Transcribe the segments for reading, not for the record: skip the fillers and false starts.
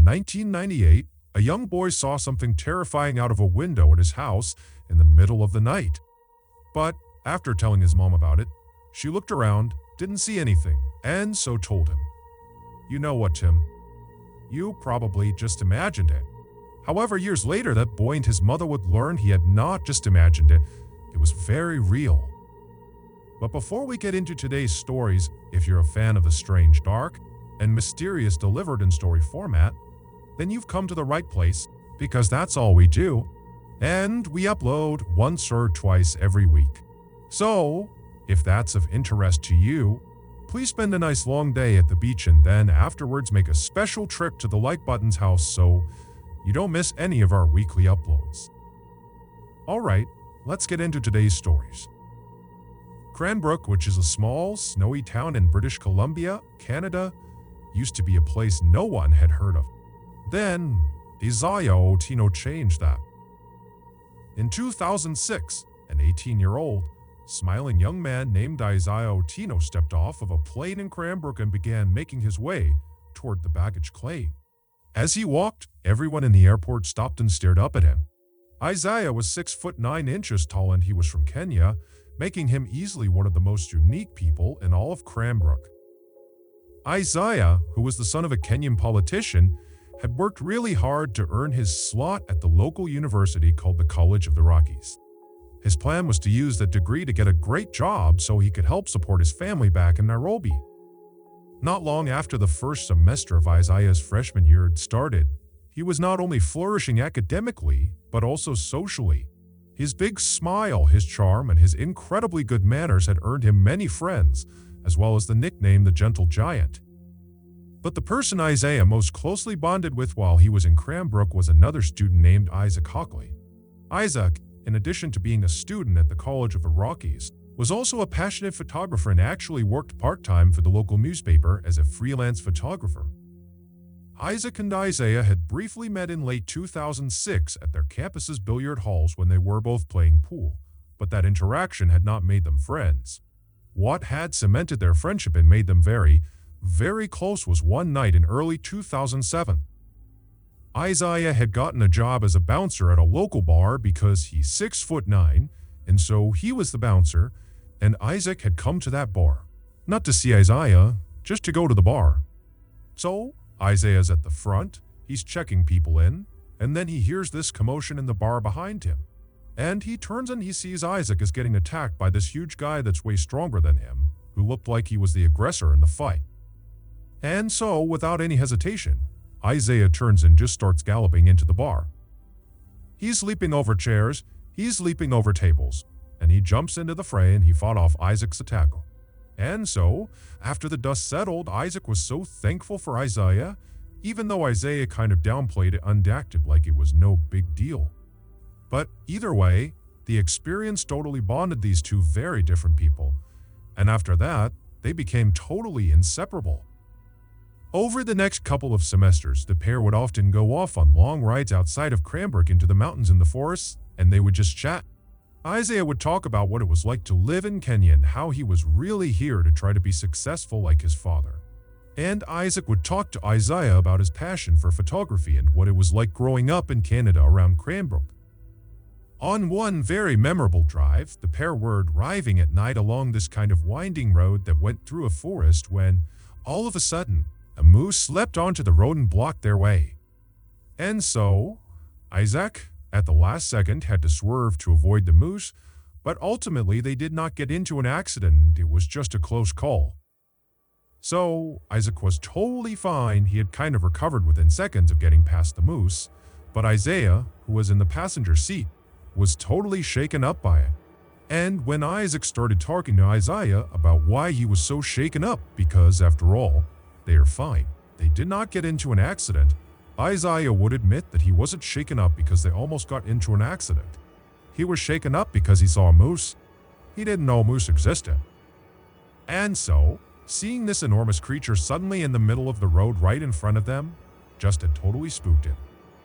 1998, a young boy saw something terrifying out of a window at his house in the middle of the night. But after telling his mom about it, she looked around, didn't see anything, and so told him. You know what, Tim? You probably just imagined it. However, years later, that boy and his mother would learn he had not just imagined it, it was very real. But before we get into today's stories, if you're a fan of the strange, dark, and mysterious delivered in story format, then you've come to the right place, because that's all we do, and we upload once or twice every week. So, if that's of interest to you, please spend a nice long day at the beach and then afterwards make a special trip to the like button's house so you don't miss any of our weekly uploads. Alright, let's get into today's stories. Cranbrook, which is a small, snowy town in British Columbia, Canada, used to be a place no one had heard of. Then, Isaiah Otino changed that. In 2006, an 18-year-old, smiling young man named Isaiah Otino stepped off of a plane in Cranbrook and began making his way toward the baggage claim. As he walked, everyone in the airport stopped and stared up at him. Isaiah was 6'9" tall and he was from Kenya, making him easily one of the most unique people in all of Cranbrook. Isaiah, who was the son of a Kenyan politician, had worked really hard to earn his slot at the local university called the College of the Rockies. His plan was to use that degree to get a great job so he could help support his family back in Nairobi. Not long after the first semester of Isaiah's freshman year had started, he was not only flourishing academically, but also socially. His big smile, his charm, and his incredibly good manners had earned him many friends, as well as the nickname the Gentle Giant. But the person Isaiah most closely bonded with while he was in Cranbrook was another student named Isaac Hockley. Isaac, in addition to being a student at the College of the Rockies, was also a passionate photographer and actually worked part-time for the local newspaper as a freelance photographer. Isaac and Isaiah had briefly met in late 2006 at their campus's billiard halls when they were both playing pool, but that interaction had not made them friends. What had cemented their friendship and made them very, very close was one night in early 2007. Isaiah had gotten a job as a bouncer at a local bar because he's 6'9", and so he was the bouncer, and Isaac had come to that bar. Not to see Isaiah, just to go to the bar. So, Isaiah's at the front, he's checking people in, and then he hears this commotion in the bar behind him. And he turns and he sees Isaac is getting attacked by this huge guy that's way stronger than him, who looked like he was the aggressor in the fight. And so, without any hesitation, Isaiah turns and just starts galloping into the bar. He's leaping over chairs, he's leaping over tables, and he jumps into the fray and he fought off Isaac's attacker. And so, after the dust settled, Isaac was so thankful for Isaiah, even though Isaiah kind of downplayed it and acted like it was no big deal. But either way, the experience totally bonded these two very different people, and after that, they became totally inseparable. Over the next couple of semesters, the pair would often go off on long rides outside of Cranbrook into the mountains and the forests, and they would just chat. Isaiah would talk about what it was like to live in Kenya and how he was really here to try to be successful like his father. And Isaac would talk to Isaiah about his passion for photography and what it was like growing up in Canada around Cranbrook. On one very memorable drive, the pair were driving at night along this kind of winding road that went through a forest when, all of a sudden, a moose leapt onto the road and blocked their way. And so, Isaac, at the last second, had to swerve to avoid the moose, but ultimately they did not get into an accident, it was just a close call. So, Isaac was totally fine, he had kind of recovered within seconds of getting past the moose, but Isaiah, who was in the passenger seat, was totally shaken up by it. And when Isaac started talking to Isaiah about why he was so shaken up, because after all, they are fine, they did not get into an accident, Isaiah would admit that he wasn't shaken up because they almost got into an accident. He was shaken up because he saw a moose. He didn't know a moose existed. And so, seeing this enormous creature suddenly in the middle of the road right in front of them, just had totally spooked him.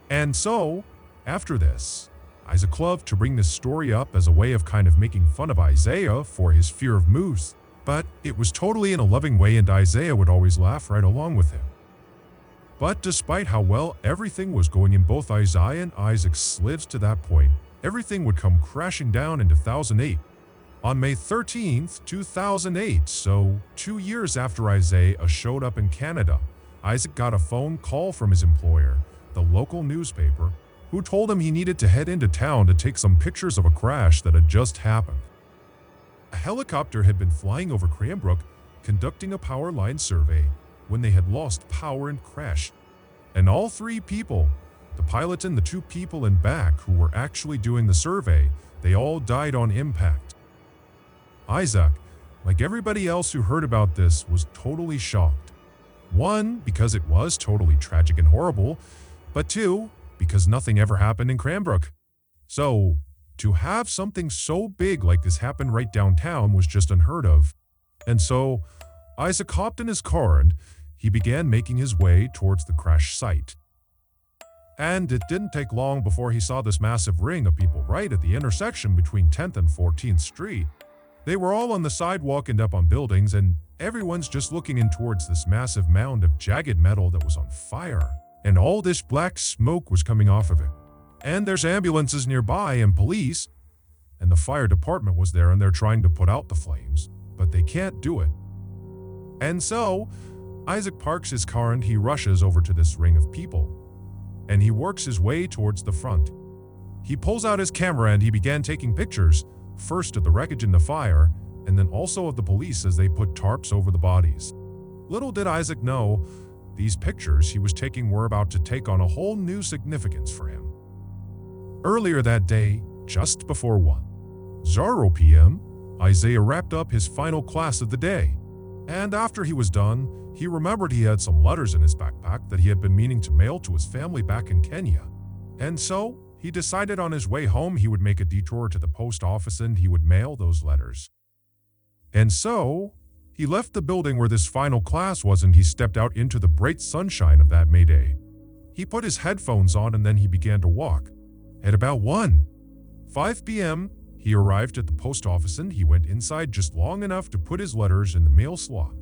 And so, after this, Isaac loved to bring this story up as a way of kind of making fun of Isaiah for his fear of moose, but it was totally in a loving way and Isaiah would always laugh right along with him. But despite how well everything was going in both Isaiah and Isaac's lives to that point, everything would come crashing down in 2008. On May 13th, 2008, so 2 years after Isaiah showed up in Canada, Isaac got a phone call from his employer, the local newspaper, who told him he needed to head into town to take some pictures of a crash that had just happened. A helicopter had been flying over Cranbrook, conducting a power line survey, when they had lost power and crashed. And all 3 people, the pilot and the 2 people in back who were actually doing the survey, they all died on impact. Isaac, like everybody else who heard about this, was totally shocked. 1, because it was totally tragic and horrible, but 2, because nothing ever happened in Cranbrook. So, to have something so big like this happen right downtown was just unheard of. And so, Isaac hopped in his car and he began making his way towards the crash site. And it didn't take long before he saw this massive ring of people right at the intersection between 10th and 14th Street. They were all on the sidewalk and up on buildings, and everyone's just looking in towards this massive mound of jagged metal that was on fire. And all this black smoke was coming off of it. And there's ambulances nearby and police, and the fire department was there and they're trying to put out the flames, but they can't do it. And so, Isaac parks his car and he rushes over to this ring of people, and he works his way towards the front. He pulls out his camera and he began taking pictures, first of the wreckage in the fire, and then also of the police as they put tarps over the bodies. Little did Isaac know, these pictures he was taking were about to take on a whole new significance for him. Earlier that day, just before 1:00 p.m., Isaiah wrapped up his final class of the day. And after he was done, he remembered he had some letters in his backpack that he had been meaning to mail to his family back in Kenya. And so, he decided on his way home he would make a detour to the post office and he would mail those letters. And so, he left the building where this final class was and he stepped out into the bright sunshine of that May day. He put his headphones on and then he began to walk. At about 1:05 p.m., he arrived at the post office and he went inside just long enough to put his letters in the mail slot.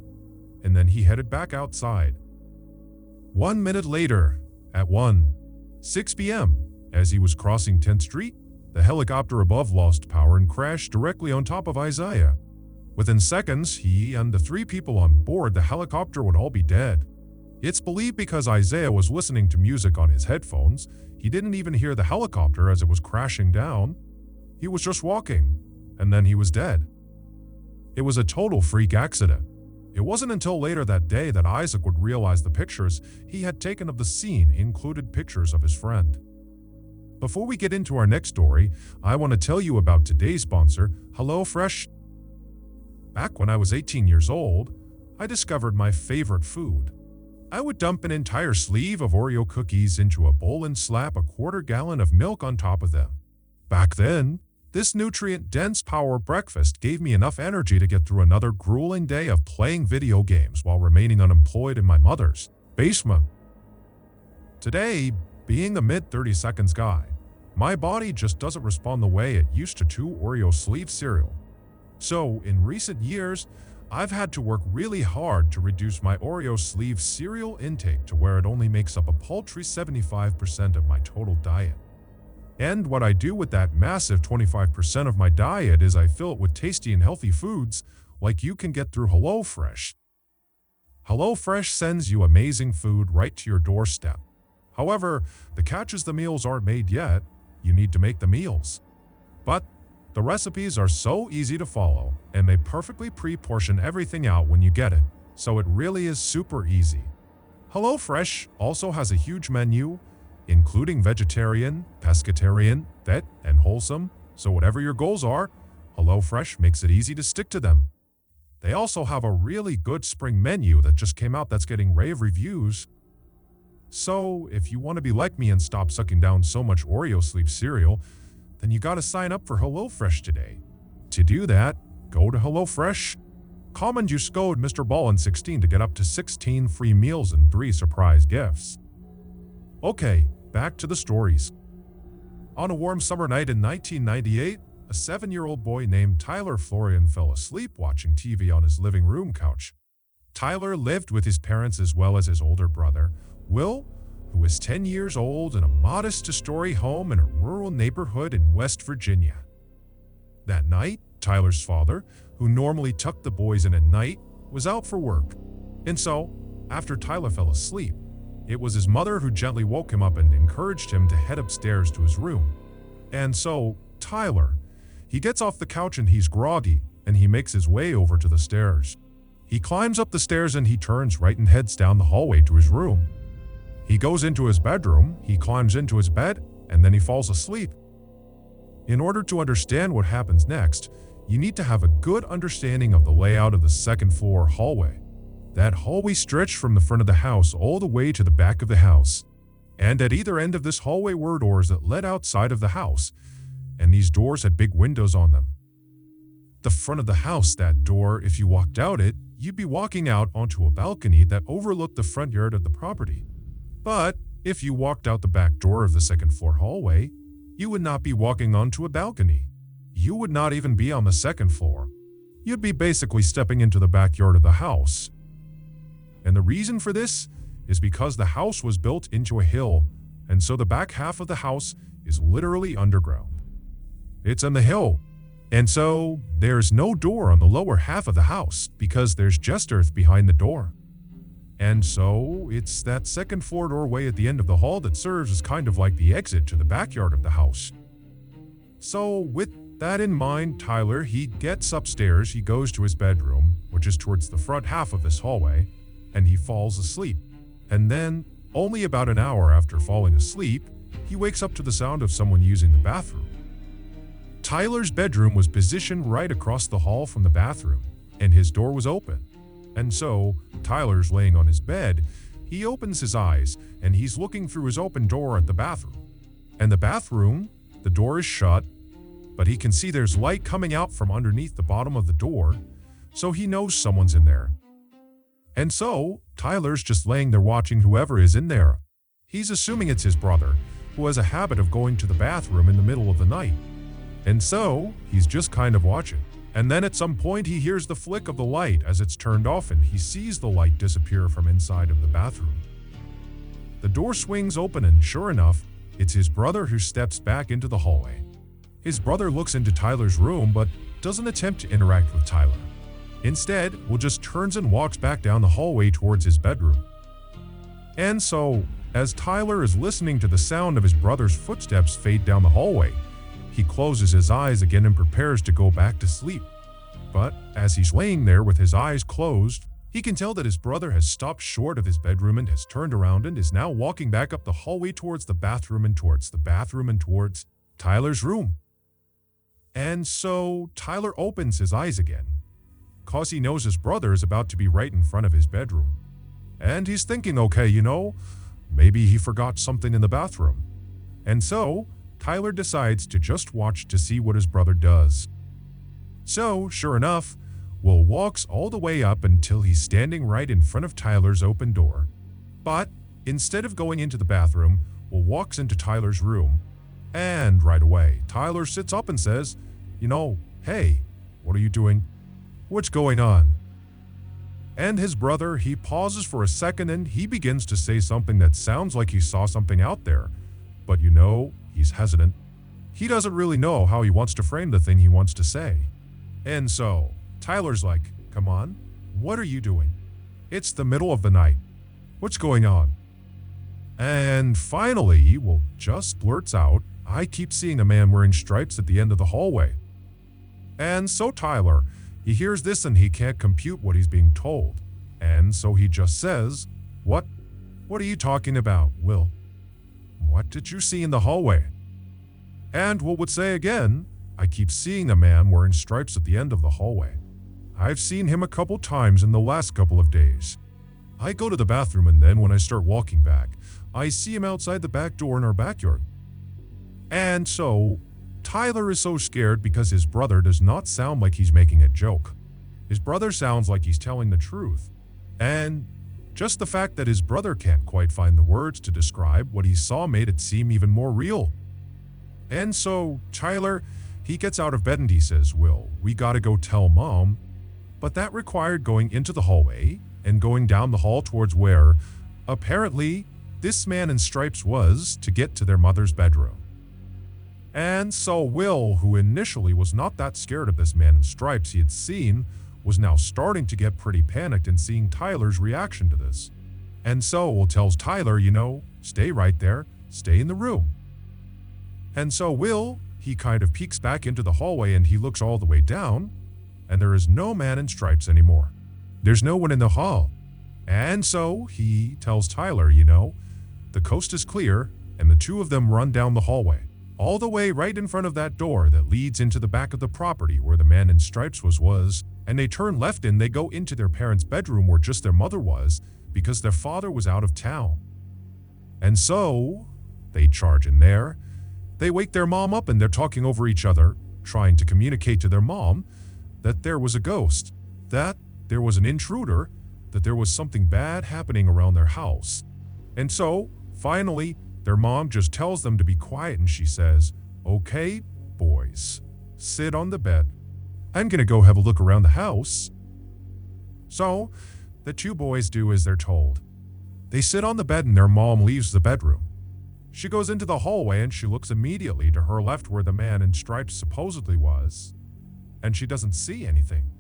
And then he headed back outside. 1 minute later, at 1:06 p.m., as he was crossing 10th Street, the helicopter above lost power and crashed directly on top of Isaiah. Within seconds, he and the 3 people on board the helicopter would all be dead. It's believed because Isaiah was listening to music on his headphones, he didn't even hear the helicopter as it was crashing down. He was just walking, and then he was dead. It was a total freak accident. It wasn't until later that day that Isaac would realize the pictures he had taken of the scene included pictures of his friend. Before we get into our next story, I want to tell you about today's sponsor, HelloFresh. Back when I was 18 years old, I discovered my favorite food. I would dump an entire sleeve of Oreo cookies into a bowl and slap a quarter gallon of milk on top of them. Back then, this nutrient-dense power breakfast gave me enough energy to get through another grueling day of playing video games while remaining unemployed in my mother's basement. Today, being a mid-30-seconds guy, my body just doesn't respond the way it used to Oreo sleeve cereal. So, in recent years, I've had to work really hard to reduce my Oreo sleeve cereal intake to where it only makes up a paltry 75% of my total diet. And what I do with that massive 25% of my diet is I fill it with tasty and healthy foods like you can get through HelloFresh. HelloFresh sends you amazing food right to your doorstep. However, the catch is the meals aren't made yet. You need to make the meals. But the recipes are so easy to follow, and they perfectly pre-portion everything out when you get it, so it really is super easy. HelloFresh also has a huge menu, including vegetarian, pescatarian, vet, and wholesome, so whatever your goals are, HelloFresh makes it easy to stick to them. They also have a really good spring menu that just came out that's getting rave reviews. So, if you want to be like me and stop sucking down so much Oreo sleeve cereal, then you gotta sign up for HelloFresh today. To do that, go to HelloFresh. And use code MrBallen's16 to get up to 16 free meals and 3 surprise gifts. Okay, back to the stories. On a warm summer night in 1998, a 7-year-old boy named Tyler Florian fell asleep watching TV on his living room couch. Tyler lived with his parents as well as his older brother, Will, who was 10 years old in a modest two-story home in a rural neighborhood in West Virginia. That night, Tyler's father, who normally tucked the boys in at night, was out for work. And so, after Tyler fell asleep, it was his mother who gently woke him up and encouraged him to head upstairs to his room. And so, Tyler, he gets off the couch and he's groggy, and he makes his way over to the stairs. He climbs up the stairs and he turns right and heads down the hallway to his room. He goes into his bedroom, he climbs into his bed, and then he falls asleep. In order to understand what happens next, you need to have a good understanding of the layout of the second-floor hallway. That hallway stretched from the front of the house all the way to the back of the house. And at either end of this hallway were doors that led outside of the house, and these doors had big windows on them. The front of the house, that door, if you walked out it, you'd be walking out onto a balcony that overlooked the front yard of the property. But if you walked out the back door of the second-floor hallway, you would not be walking onto a balcony. You would not even be on the second floor. You'd be basically stepping into the backyard of the house. And the reason for this is because the house was built into a hill, and so the back half of the house is literally underground. It's on the hill, and so there's no door on the lower half of the house because there's just earth behind the door. And so it's that second floor doorway at the end of the hall that serves as kind of like the exit to the backyard of the house. So with that in mind, Tyler, he gets upstairs, he goes to his bedroom, which is towards the front half of this hallway, and he falls asleep. And then, only about an hour after falling asleep, he wakes up to the sound of someone using the bathroom. Tyler's bedroom was positioned right across the hall from the bathroom, and his door was open. And so, Tyler's laying on his bed, he opens his eyes, and he's looking through his open door at the bathroom. And the bathroom, the door is shut, but he can see there's light coming out from underneath the bottom of the door, so he knows someone's in there. And so, Tyler's just laying there watching whoever is in there. He's assuming it's his brother, who has a habit of going to the bathroom in the middle of the night. And so, he's just kind of watching. And then at some point he hears the flick of the light as it's turned off and he sees the light disappear from inside of the bathroom. The door swings open and sure enough, it's his brother who steps back into the hallway. His brother looks into Tyler's room but doesn't attempt to interact with Tyler. Instead, Will just turns and walks back down the hallway towards his bedroom. And so, as Tyler is listening to the sound of his brother's footsteps fade down the hallway, he closes his eyes again and prepares to go back to sleep. But as he's laying there with his eyes closed, he can tell that his brother has stopped short of his bedroom and has turned around and is now walking back up the hallway towards the bathroom and towards Tyler's room. And so Tyler opens his eyes again, cause he knows his brother is about to be right in front of his bedroom. And he's thinking, okay, maybe he forgot something in the bathroom. And so Tyler decides to just watch to see what his brother does. So, sure enough, Will walks all the way up until he's standing right in front of Tyler's open door. But instead of going into the bathroom, Will walks into Tyler's room. And right away, Tyler sits up and says, hey, what are you doing? What's going on? And his brother, he pauses for a second and he begins to say something that sounds like he saw something out there. But he's hesitant. He doesn't really know how he wants to frame the thing he wants to say. And so, Tyler's like, come on, what are you doing? It's the middle of the night. What's going on? And finally, Will just blurts out, I keep seeing a man wearing stripes at the end of the hallway. And so Tyler, he hears this and he can't compute what he's being told. And so he just says, What are you talking about, Will? What did you see in the hallway? And Will would say again, I keep seeing a man wearing stripes at the end of the hallway. I've seen him a couple times in the last couple of days. I go to the bathroom and then when I start walking back, I see him outside the back door in our backyard. And so, Tyler is so scared because his brother does not sound like he's making a joke. His brother sounds like he's telling the truth. And just the fact that his brother can't quite find the words to describe what he saw made it seem even more real. And so, Tyler, he gets out of bed and he says, Will, we gotta go tell Mom. But that required going into the hallway and going down the hall towards where, apparently, this man in stripes was to get to their mother's bedroom. And so Will, who initially was not that scared of this man in stripes he had seen, was now starting to get pretty panicked in seeing Tyler's reaction to this. And so Will tells Tyler, stay right there, stay in the room. And so Will, he kind of peeks back into the hallway and he looks all the way down, and there is no man in stripes anymore. There's no one in the hall. And so he tells Tyler, the coast is clear, and the two of them run down the hallway, all the way right in front of that door that leads into the back of the property where the man in stripes was, and they turn left and they go into their parents' bedroom where just their mother was, because their father was out of town. And so they charge in there. They wake their mom up and they're talking over each other, trying to communicate to their mom that there was a ghost, that there was an intruder, that there was something bad happening around their house. And so, finally, their mom just tells them to be quiet and she says, "Okay, boys, sit on the bed. I'm gonna go have a look around the house." So, the two boys do as they're told. They sit on the bed and their mom leaves the bedroom. She goes into the hallway and she looks immediately to her left where the man in stripes supposedly was, and she doesn't see anything.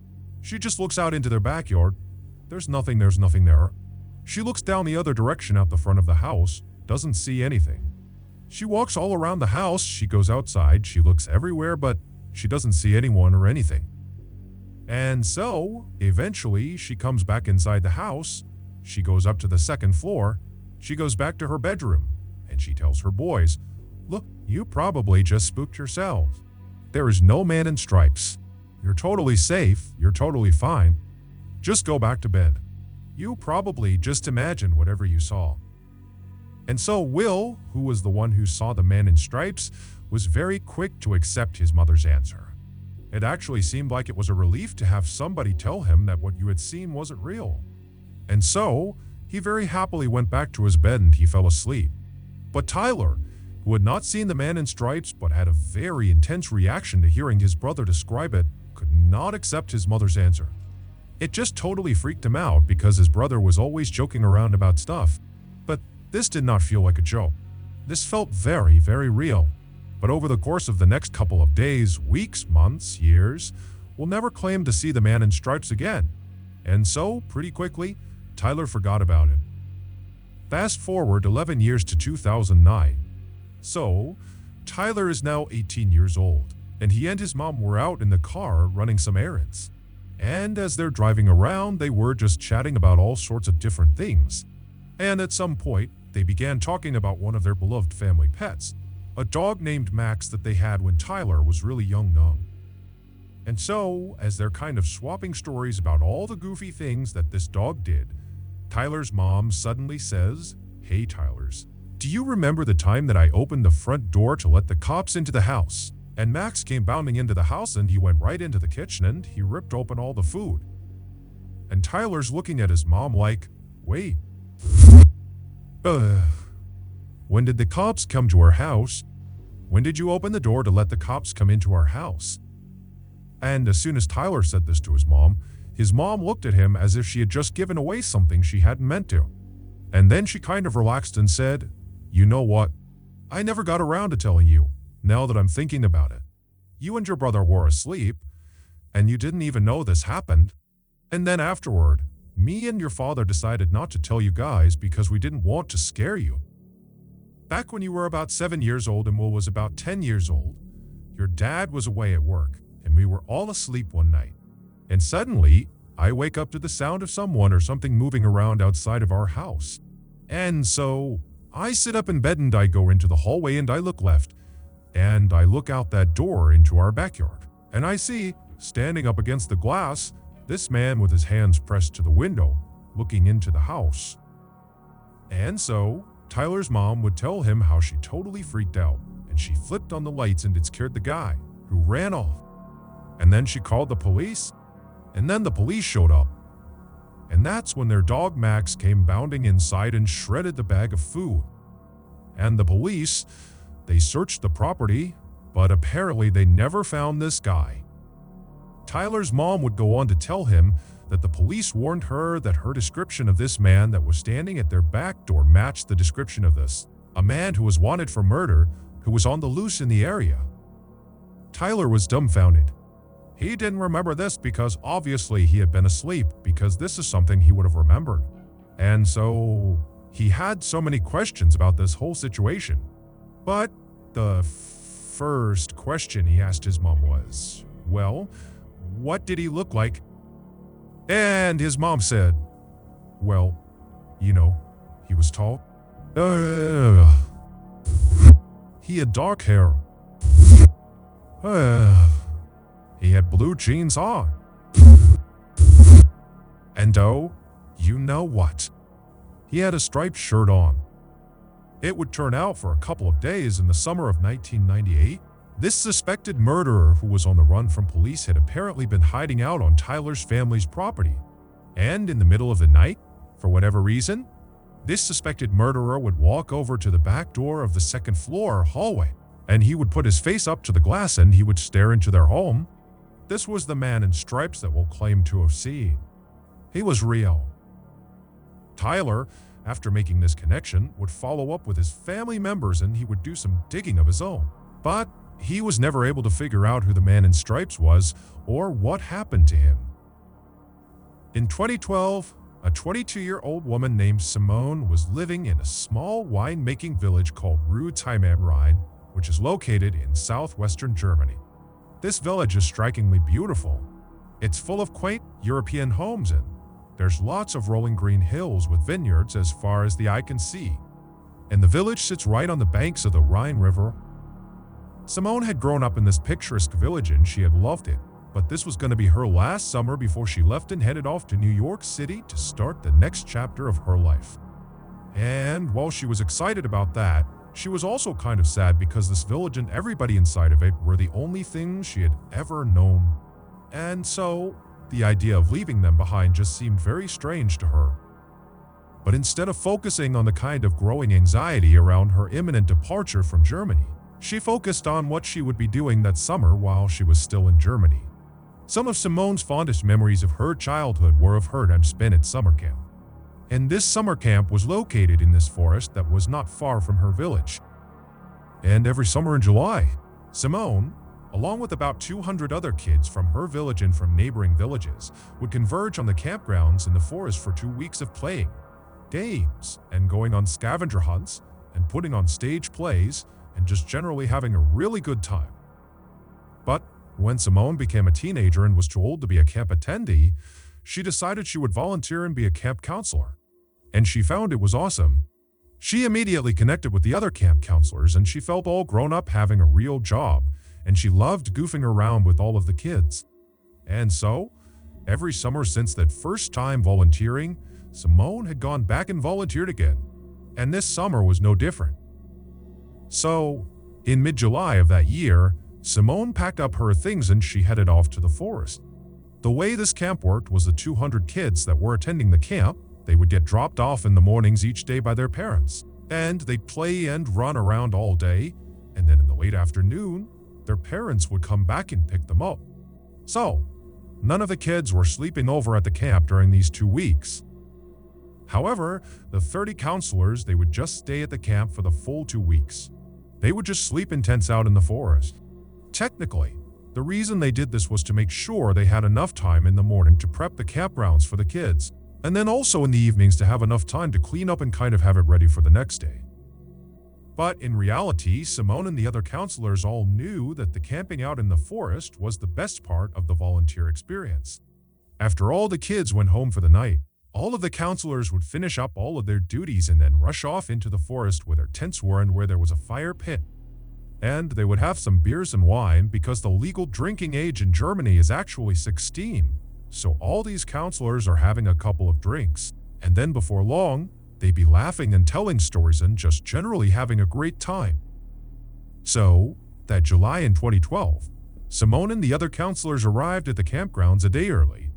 She just looks out into their backyard. There's nothing there. She looks down the other direction out the front of the house, doesn't see anything. She walks all around the house, she goes outside, she looks everywhere, but she doesn't see anyone or anything. And so, eventually, she comes back inside the house, she goes up to the second floor, she goes back to her bedroom, and she tells her boys, "Look, you probably just spooked yourselves. There is no man in stripes. You're totally safe, you're totally fine. Just go back to bed. You probably just imagined whatever you saw." And so Will, who was the one who saw the man in stripes, was very quick to accept his mother's answer. It actually seemed like it was a relief to have somebody tell him that what you had seen wasn't real. And so, he very happily went back to his bed and he fell asleep. But Tyler, who had not seen the man in stripes but had a very intense reaction to hearing his brother describe it, could not accept his mother's answer. It just totally freaked him out because his brother was always joking around about stuff. But this did not feel like a joke. This felt very, very real. But over the course of the next couple of days, weeks, months, years, Will never claim to see the man in stripes again. And so, pretty quickly, Tyler forgot about it. Fast forward 11 years to 2009. So, Tyler is now 18 years old, and he and his mom were out in the car running some errands. And as they're driving around, they were just chatting about all sorts of different things. And at some point, they began talking about one of their beloved family pets, a dog named Max that they had when Tyler was really young. And so, as they're kind of swapping stories about all the goofy things that this dog did, Tyler's mom suddenly says, "Hey Tylers, do you remember the time that I opened the front door to let the cops into the house? And Max came bounding into the house and he went right into the kitchen and he ripped open all the food." And Tyler's looking at his mom like, "Wait. When did the cops come to our house? When did you open the door to let the cops come into our house?" And as soon as Tyler said this to his mom looked at him as if she had just given away something she hadn't meant to. And then she kind of relaxed and said, "You know what? I never got around to telling you, now that I'm thinking about it. You and your brother were asleep, and you didn't even know this happened. And then afterward, me and your father decided not to tell you guys because we didn't want to scare you. Back when you were about 7 years old and Will was about 10 years old, your dad was away at work, and we were all asleep one night. And suddenly, I wake up to the sound of someone or something moving around outside of our house. And so, I sit up in bed and I go into the hallway and I look left, and I look out that door into our backyard. And I see, standing up against the glass, this man with his hands pressed to the window, looking into the house. And so, Tyler's mom would tell him how she totally freaked out, and she flipped on the lights and it scared the guy, who ran off. And then she called the police, and then the police showed up. And that's when their dog Max came bounding inside and shredded the bag of food. And the police, they searched the property, but apparently they never found this guy. Tyler's mom would go on to tell him that the police warned her that her description of this man that was standing at their back door matched the description of a man who was wanted for murder, who was on the loose in the area. Tyler was dumbfounded. He didn't remember this because obviously he had been asleep, because this is something he would have remembered. And so he had so many questions about this whole situation. But the first question he asked his mom was, well, what did he look like? And his mom said, well, he was tall. He had dark hair. He had blue jeans on. And oh, you know what? He had a striped shirt on. It would turn out for a couple of days in the summer of 1998, this suspected murderer who was on the run from police had apparently been hiding out on Tyler's family's property. And in the middle of the night, for whatever reason, this suspected murderer would walk over to the back door of the second floor hallway, and he would put his face up to the glass and he would stare into their home. This was the man in stripes that we'll claim to have seen. He was real. Tyler, after making this connection, would follow up with his family members and he would do some digging of his own. But he was never able to figure out who the man in stripes was or what happened to him. In 2012, a 22-year-old woman named Simone was living in a small wine-making village called Rue-Timer-Rhein, which is located in southwestern Germany. This village is strikingly beautiful. It's full of quaint European homes and there's lots of rolling green hills with vineyards as far as the eye can see. And the village sits right on the banks of the Rhine River. Simone had grown up in this picturesque village and she had loved it, but this was going to be her last summer before she left and headed off to New York City to start the next chapter of her life. And while she was excited about that, she was also kind of sad because this village and everybody inside of it were the only things she had ever known. And so, the idea of leaving them behind just seemed very strange to her. But instead of focusing on the kind of growing anxiety around her imminent departure from Germany, she focused on what she would be doing that summer while she was still in Germany. Some of Simone's fondest memories of her childhood were of her time spent at summer camp. And this summer camp was located in this forest that was not far from her village. And every summer in July, Simone, along with about 200 other kids from her village and from neighboring villages, would converge on the campgrounds in the forest for 2 weeks of playing games and going on scavenger hunts and putting on stage plays and just generally having a really good time. But when Simone became a teenager and was too old to be a camp attendee, she decided she would volunteer and be a camp counselor. And she found it was awesome. She immediately connected with the other camp counselors and she felt all grown up having a real job, and she loved goofing around with all of the kids. And so, every summer since that first time volunteering, Simone had gone back and volunteered again. And this summer was no different. So, in mid-July of that year, Simone packed up her things and she headed off to the forest. The way this camp worked was the 200 kids that were attending the camp, they would get dropped off in the mornings each day by their parents, and they'd play and run around all day, and then in the late afternoon, their parents would come back and pick them up. So, none of the kids were sleeping over at the camp during these 2 weeks. However, the 30 counselors, they would just stay at the camp for the full 2 weeks. They would just sleep in tents out in the forest. Technically, the reason they did this was to make sure they had enough time in the morning to prep the campgrounds for the kids, and then also in the evenings to have enough time to clean up and kind of have it ready for the next day. But in reality, Simone and the other counselors all knew that the camping out in the forest was the best part of the volunteer experience. After all the kids went home for the night, all of the counselors would finish up all of their duties and then rush off into the forest where their tents were and where there was a fire pit. And they would have some beers and wine because the legal drinking age in Germany is actually 16. So all these counselors are having a couple of drinks, and then before long, they'd be laughing and telling stories and just generally having a great time. So, that July in 2012, Simone and the other counselors arrived at the campgrounds a day early.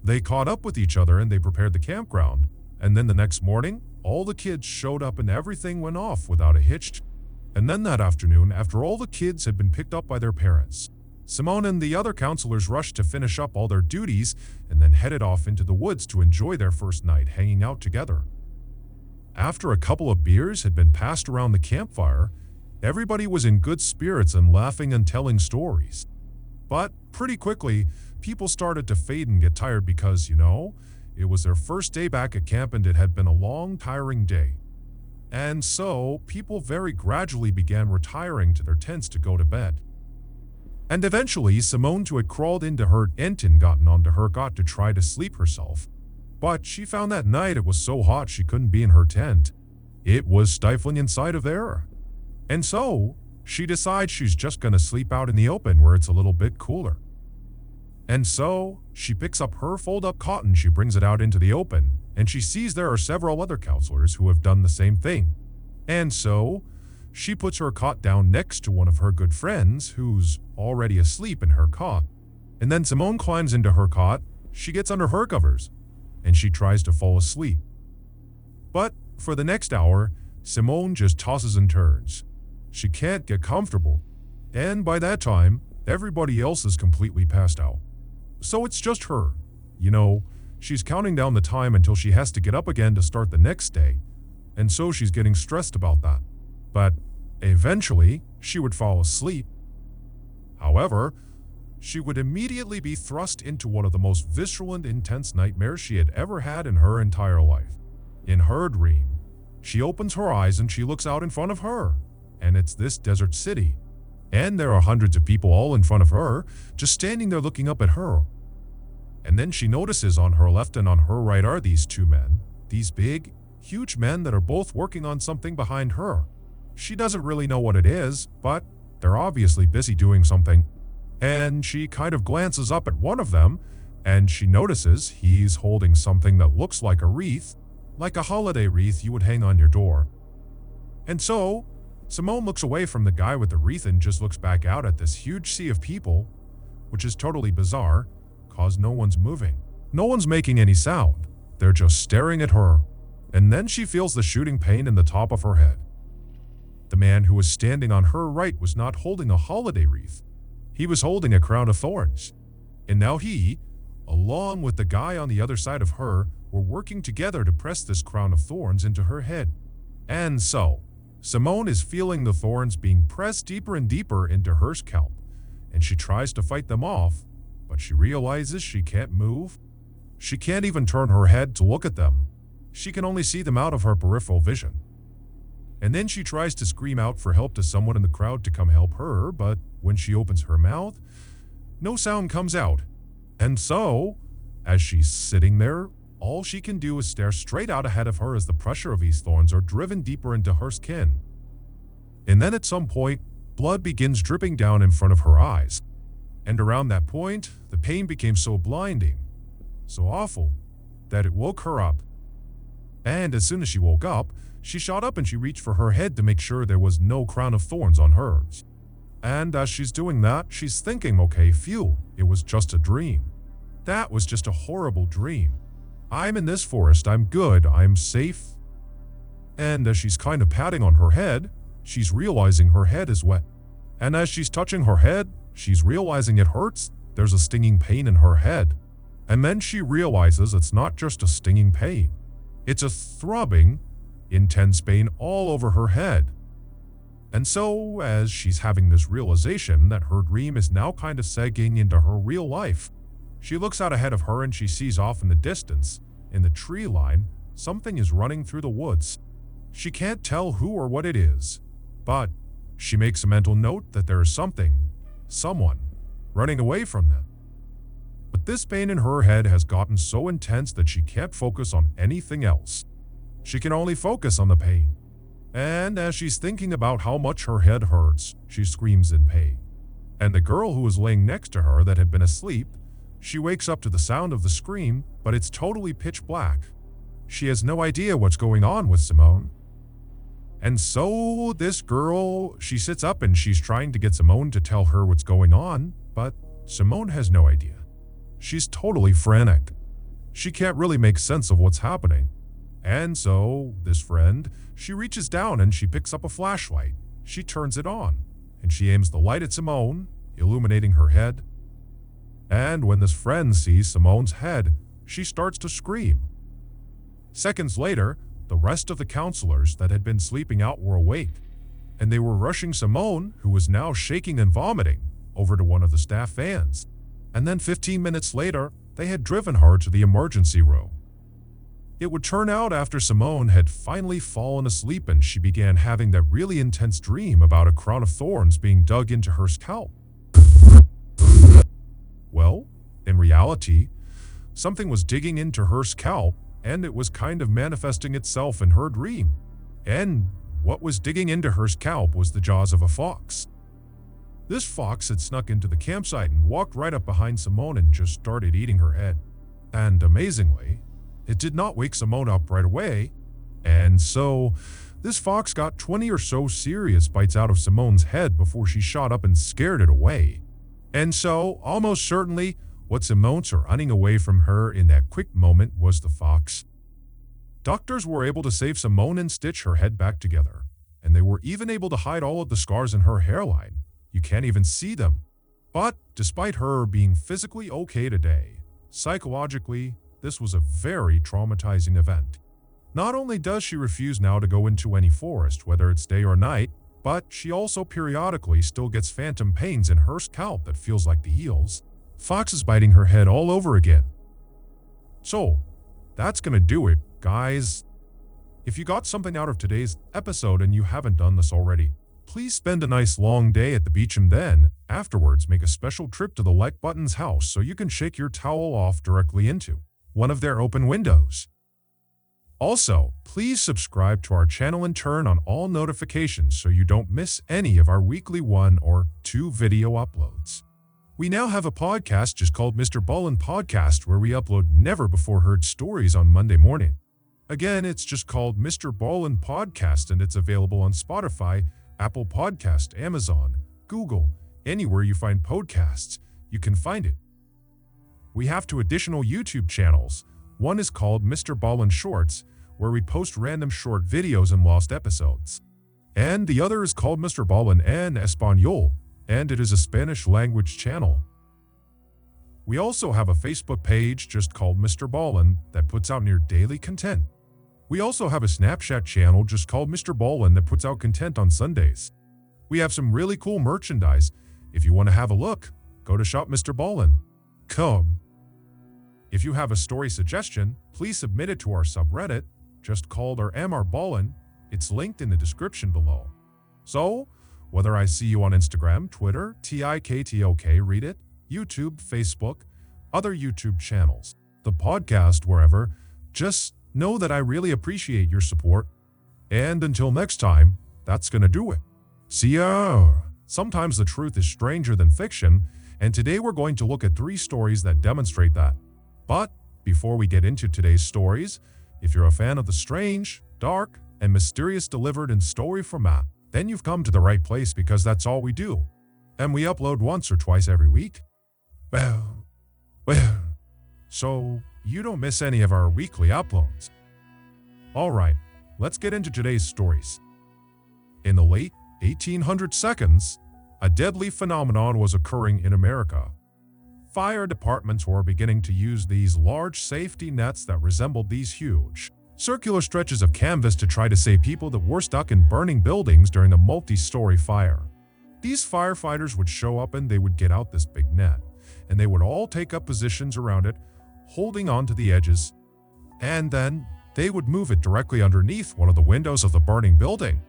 They caught up with each other and they prepared the campground, and then the next morning, all the kids showed up and everything went off without a hitch. And then that afternoon, after all the kids had been picked up by their parents, Simone and the other counselors rushed to finish up all their duties and then headed off into the woods to enjoy their first night hanging out together. After a couple of beers had been passed around the campfire, everybody was in good spirits and laughing and telling stories. But pretty quickly, people started to fade and get tired because, it was their first day back at camp and it had been a long, tiring day. And so, people very gradually began retiring to their tents to go to bed. And eventually, Simone, who had crawled into her tent and gotten onto her cot to try to sleep herself. But she found that night it was so hot she couldn't be in her tent. It was stifling inside of there. And so, she decides she's just gonna sleep out in the open where it's a little bit cooler. And so, she picks up her fold-up cot and she brings it out into the open, and she sees there are several other counselors who have done the same thing. And so, she puts her cot down next to one of her good friends who's already asleep in her cot. And then Simone climbs into her cot, she gets under her covers, and she tries to fall asleep. But for the next hour, Simone just tosses and turns. She can't get comfortable. And by that time, everybody else is completely passed out. So it's just her. She's counting down the time until she has to get up again to start the next day. And so she's getting stressed about that. But eventually, she would fall asleep. However, she would immediately be thrust into one of the most visceral and intense nightmares she had ever had in her entire life. In her dream, she opens her eyes and she looks out in front of her. And it's this desert city. And there are hundreds of people all in front of her, just standing there looking up at her. And then she notices on her left and on her right are these two men, these big, huge men that are both working on something behind her. She doesn't really know what it is, but they're obviously busy doing something. And she kind of glances up at one of them, and she notices he's holding something that looks like a wreath, like a holiday wreath you would hang on your door. And so, Simone looks away from the guy with the wreath and just looks back out at this huge sea of people, which is totally bizarre, cause no one's moving. No one's making any sound. They're just staring at her. And then she feels the shooting pain in the top of her head. The man who was standing on her right was not holding a holiday wreath. He was holding a crown of thorns. And now he, along with the guy on the other side of her, were working together to press this crown of thorns into her head. And so, Simone is feeling the thorns being pressed deeper and deeper into her scalp, and she tries to fight them off, but she realizes she can't move. She can't even turn her head to look at them. She can only see them out of her peripheral vision. And then she tries to scream out for help to someone in the crowd to come help her, but when she opens her mouth, no sound comes out. And so, as she's sitting there, all she can do is stare straight out ahead of her as the pressure of these thorns are driven deeper into her skin. And then at some point, blood begins dripping down in front of her eyes. And around that point, the pain became so blinding, so awful, that it woke her up. And as soon as she woke up, she shot up and she reached for her head to make sure there was no crown of thorns on hers. And as she's doing that, she's thinking, okay, phew, it was just a dream. That was just a horrible dream. I'm in this forest, I'm good, I'm safe. And as she's kind of patting on her head, she's realizing her head is wet. And as she's touching her head, she's realizing it hurts. There's a stinging pain in her head. And then she realizes it's not just a stinging pain. It's a throbbing, intense pain all over her head. And so, as she's having this realization that her dream is now kind of segging into her real life, she looks out ahead of her and she sees off in the distance, in the tree line, something is running through the woods. She can't tell who or what it is, but she makes a mental note that there is someone, running away from them. But this pain in her head has gotten so intense that she can't focus on anything else. She can only focus on the pain. And as she's thinking about how much her head hurts, she screams in pain. And the girl who was laying next to her that had been asleep, she wakes up to the sound of the scream, but it's totally pitch black. She has no idea what's going on with Simone. And so this girl, she sits up and she's trying to get Simone to tell her what's going on, but Simone has no idea. She's totally frantic. She can't really make sense of what's happening. And so, this friend, she reaches down and she picks up a flashlight. She turns it on, and she aims the light at Simone, illuminating her head. And when this friend sees Simone's head, she starts to scream. Seconds later, the rest of the counselors that had been sleeping out were awake, and they were rushing Simone, who was now shaking and vomiting, over to one of the staff vans. And then 15 minutes later, they had driven her to the emergency room. It would turn out after Simone had finally fallen asleep and she began having that really intense dream about a crown of thorns being dug into her scalp. Well, in reality, something was digging into her scalp and it was kind of manifesting itself in her dream. And what was digging into her scalp was the jaws of a fox. This fox had snuck into the campsite and walked right up behind Simone and just started eating her head. And amazingly, it did not wake Simone up right away, and so this fox got 20 or so serious bites out of Simone's head before she shot up and scared it away. And so, almost certainly, what Simone saw running away from her in that quick moment was the fox. Doctors were able to save Simone and stitch her head back together, and they were even able to hide all of the scars in her hairline. You can't even see them. But despite her being physically okay today, psychologically, this was a very traumatizing event. Not only does she refuse now to go into any forest, whether it's day or night, but she also periodically still gets phantom pains in her scalp that feels like the eels. Fox is biting her head all over again. So, that's gonna do it, guys. If you got something out of today's episode and you haven't done this already, please spend a nice long day at the beach and then, afterwards, make a special trip to the like button's house so you can shake your towel off directly into one of their open windows. Also, please subscribe to our channel and turn on all notifications so you don't miss any of our weekly 1 or 2 video uploads. We now have a podcast just called MrBallen's Podcast where we upload never-before-heard stories on Monday morning. Again, it's just called MrBallen's Podcast and it's available on Spotify, Apple Podcast, Amazon, Google, anywhere you find podcasts, you can find it. We have 2 additional YouTube channels. One is called MrBallen's Shorts, where we post random short videos and lost episodes. And the other is called MrBallen's en Español, and it is a Spanish language channel. We also have a Facebook page just called MrBallen's that puts out near daily content. We also have a Snapchat channel just called MrBallen's that puts out content on Sundays. We have some really cool merchandise. If you want to have a look, go to shop MrBallen's.com. If you have a story suggestion, please submit it to our subreddit, just called our MrBallen's. It's linked in the description below. So, whether I see you on Instagram, Twitter, TikTok, read it, YouTube, Facebook, other YouTube channels, the podcast, wherever, just know that I really appreciate your support. And until next time, that's gonna do it. See ya! Sometimes the truth is stranger than fiction, and today we're going to look at 3 stories that demonstrate that. But before we get into today's stories, if you're a fan of the strange, dark, and mysterious delivered in story format, then you've come to the right place because that's all we do. And we upload once or twice every week. Well, so you don't miss any of our weekly uploads. Alright, let's get into today's stories. In the late 1800 seconds, a deadly phenomenon was occurring in America. Fire departments were beginning to use these large safety nets that resembled these huge, circular stretches of canvas to try to save people that were stuck in burning buildings during a multi-story fire. These firefighters would show up and they would get out this big net, and they would all take up positions around it, holding on to the edges, and then they would move it directly underneath one of the windows of the burning building.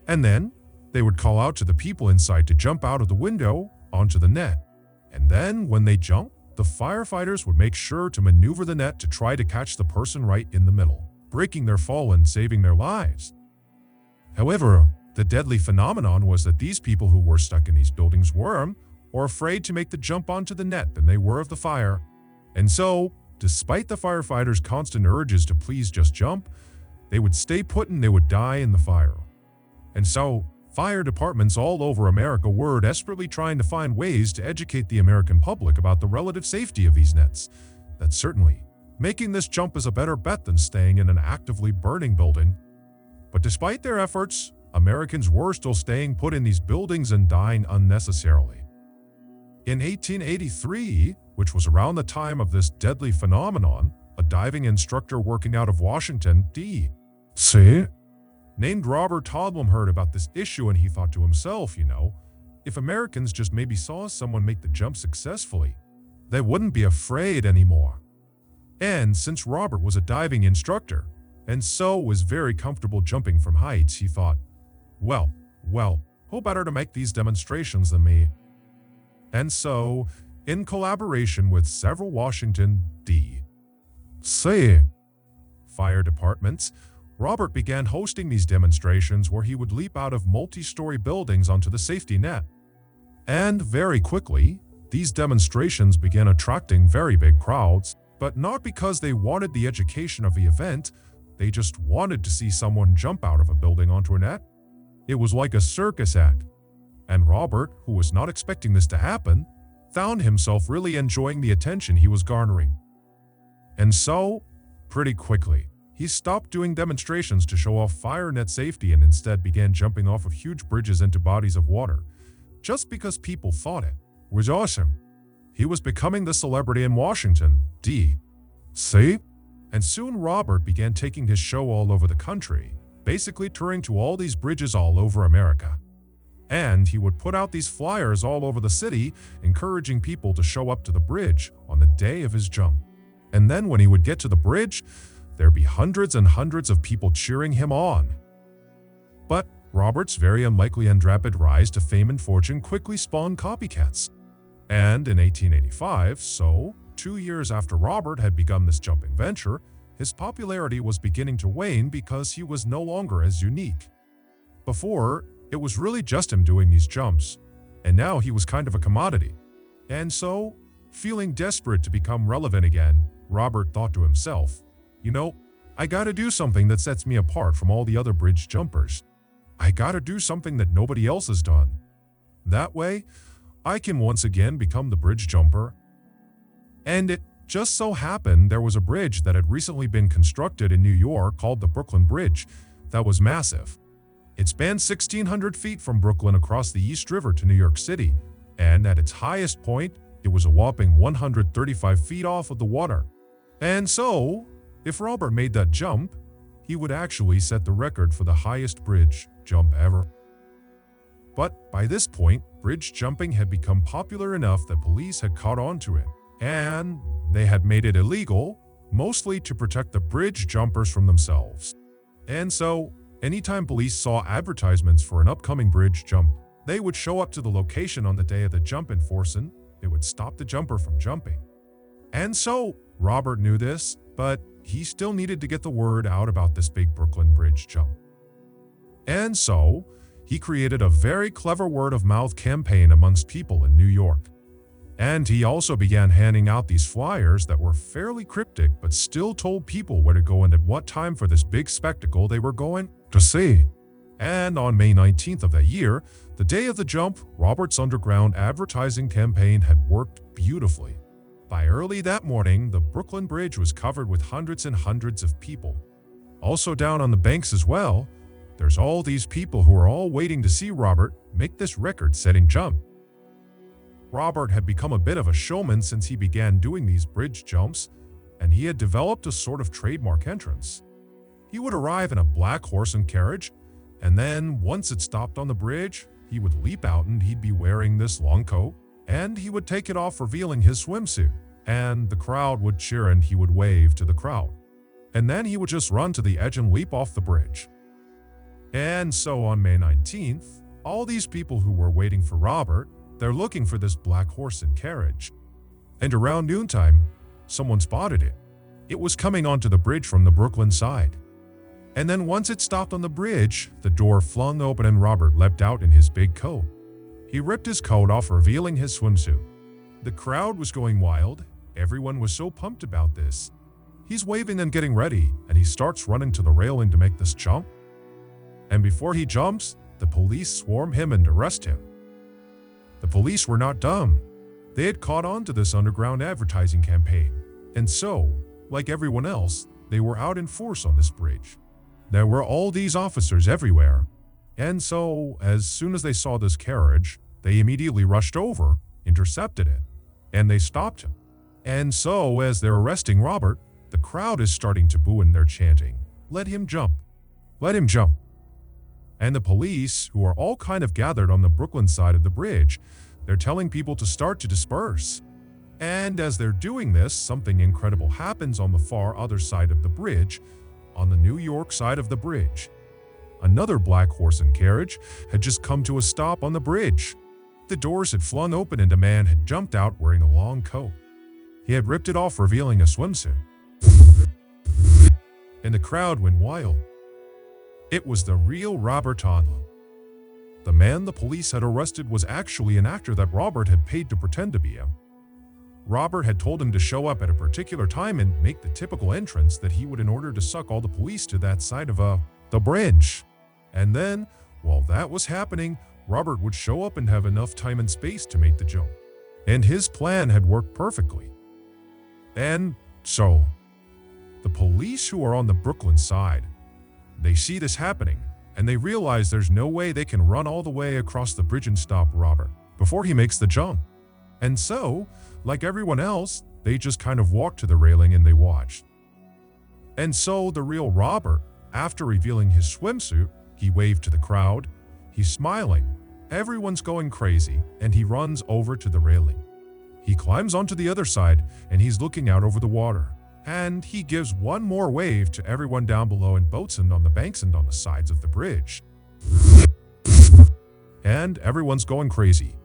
And then they would call out to the people inside to jump out of the window onto the net. And then, when they jumped, the firefighters would make sure to maneuver the net to try to catch the person right in the middle, breaking their fall and saving their lives. However, the deadly phenomenon was that these people who were stuck in these buildings were more afraid to make the jump onto the net than they were of the fire. And so, despite the firefighters' constant urges to please just jump, they would stay put and they would die in the fire. And so, fire departments all over America were desperately trying to find ways to educate the American public about the relative safety of these nets. That certainly, making this jump is a better bet than staying in an actively burning building. But despite their efforts, Americans were still staying put in these buildings and dying unnecessarily. In 1883, which was around the time of this deadly phenomenon, a diving instructor working out of Washington, D.C., named Robert Todlum heard about this issue and he thought to himself, if Americans just maybe saw someone make the jump successfully, they wouldn't be afraid anymore. And since Robert was a diving instructor, and so was very comfortable jumping from heights, he thought, well, who better to make these demonstrations than me? And so, in collaboration with several Washington, D.C. fire departments, Robert began hosting these demonstrations where he would leap out of multi-story buildings onto the safety net. And very quickly, these demonstrations began attracting very big crowds, but not because they wanted the education of the event, they just wanted to see someone jump out of a building onto a net. It was like a circus act. And Robert, who was not expecting this to happen, found himself really enjoying the attention he was garnering. And so, pretty quickly, he stopped doing demonstrations to show off fire net safety and instead began jumping off of huge bridges into bodies of water, just because people thought it was awesome. He was becoming the celebrity in Washington, D.C., and soon Robert began taking his show all over the country, basically touring to all these bridges all over America. And he would put out these flyers all over the city, encouraging people to show up to the bridge on the day of his jump. And then when he would get to the bridge, there'd be hundreds and hundreds of people cheering him on. But Robert's very unlikely and rapid rise to fame and fortune quickly spawned copycats. And in 1885, so 2 years after Robert had begun this jumping venture, his popularity was beginning to wane because he was no longer as unique. Before, it was really just him doing these jumps, and now he was kind of a commodity. And so, feeling desperate to become relevant again, Robert thought to himself, I gotta do something that sets me apart from all the other bridge jumpers. I gotta do something that nobody else has done. That way, I can once again become the bridge jumper. And it just so happened there was a bridge that had recently been constructed in New York called the Brooklyn Bridge that was massive. It spanned 1,600 feet from Brooklyn across the East River to New York City, and at its highest point, it was a whopping 135 feet off of the water. And so, if Robert made that jump, he would actually set the record for the highest bridge jump ever. But by this point, bridge jumping had become popular enough that police had caught on to it, and they had made it illegal, mostly to protect the bridge jumpers from themselves. And so, anytime police saw advertisements for an upcoming bridge jump, they would show up to the location on the day of the jump and it would stop the jumper from jumping. And so, Robert knew this, but he still needed to get the word out about this big Brooklyn Bridge jump. And so, he created a very clever word-of-mouth campaign amongst people in New York. And he also began handing out these flyers that were fairly cryptic but still told people where to go and at what time for this big spectacle they were going to see. And on May 19th of that year, the day of the jump, Robert's underground advertising campaign had worked beautifully. By early that morning, the Brooklyn Bridge was covered with hundreds and hundreds of people. Also down on the banks as well, there's all these people who are all waiting to see Robert make this record-setting jump. Robert had become a bit of a showman since he began doing these bridge jumps, and he had developed a sort of trademark entrance. He would arrive in a black horse and carriage, and then once it stopped on the bridge, he would leap out and he'd be wearing this long coat, and he would take it off revealing his swimsuit, and the crowd would cheer and he would wave to the crowd. And then he would just run to the edge and leap off the bridge. And so on May 19th, all these people who were waiting for Robert, they're looking for this black horse and carriage. And around noontime, someone spotted it. It was coming onto the bridge from the Brooklyn side. And then once it stopped on the bridge, the door flung open and Robert leapt out in his big coat. He ripped his coat off, revealing his swimsuit. The crowd was going wild. Everyone was so pumped about this. He's waving and getting ready, and he starts running to the railing to make this jump. And before he jumps, the police swarm him and arrest him. The police were not dumb. They had caught on to this underground advertising campaign, and so, like everyone else, they were out in force on this bridge. There were all these officers everywhere, and so, as soon as they saw this carriage, they immediately rushed over, intercepted it, and they stopped him. And so, as they're arresting Robert, the crowd is starting to boo and they're chanting, "Let him jump! Let him jump!" And the police, who are all kind of gathered on the Brooklyn side of the bridge, they're telling people to start to disperse. And as they're doing this, something incredible happens on the far other side of the bridge, on the New York side of the bridge. Another black horse and carriage had just come to a stop on the bridge. The doors had flung open and a man had jumped out wearing a long coat. He had ripped it off, revealing a swimsuit. And the crowd went wild. It was the real Robert Todlow. The man the police had arrested was actually an actor that Robert had paid to pretend to be him. Robert had told him to show up at a particular time and make the typical entrance that he would in order to suck all the police to that side of the bridge. And then, while that was happening, Robert would show up and have enough time and space to make the joke. And his plan had worked perfectly. And so, the police who are on the Brooklyn side, they see this happening, and they realize there's no way they can run all the way across the bridge and stop Robert before he makes the jump. And so, like everyone else, they just kind of walked to the railing and they watched. And so the real Robert, after revealing his swimsuit, he waved to the crowd. He's smiling. Everyone's going crazy, and he runs over to the railing. He climbs onto the other side, and he's looking out over the water. And he gives one more wave to everyone down below in boats and on the banks and on the sides of the bridge. And everyone's going crazy.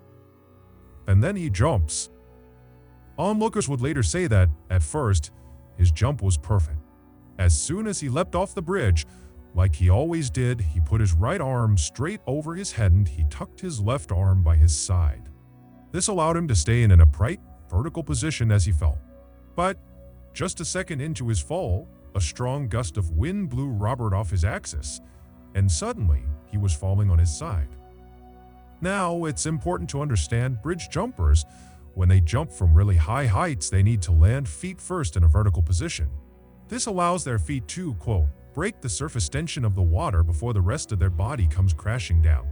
And then he jumps. Onlookers would later say that, at first, his jump was perfect. As soon as he leapt off the bridge, like he always did, he put his right arm straight over his head and he tucked his left arm by his side. This allowed him to stay in an upright, vertical position as he fell. But just a second into his fall, a strong gust of wind blew Robert off his axis, and suddenly he was falling on his side. Now, it's important to understand bridge jumpers, when they jump from really high heights, they need to land feet first in a vertical position. This allows their feet to, quote, break the surface tension of the water before the rest of their body comes crashing down.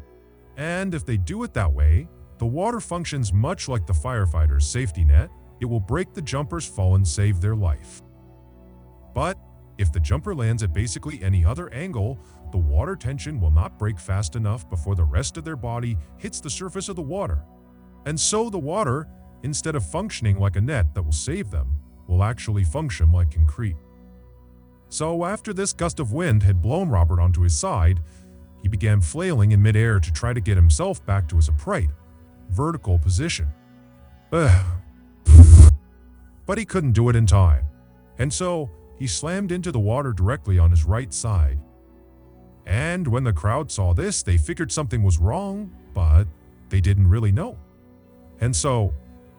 And if they do it that way, the water functions much like the firefighter's safety net. It will break the jumper's fall and save their life. But if the jumper lands at basically any other angle, the water tension will not break fast enough before the rest of their body hits the surface of the water. And so the water, instead of functioning like a net that will save them, will actually function like concrete. So after this gust of wind had blown Robert onto his side, he began flailing in midair to try to get himself back to his upright, vertical position. But he couldn't do it in time, and so he slammed into the water directly on his right side. And when the crowd saw this, they figured something was wrong, but they didn't really know. And so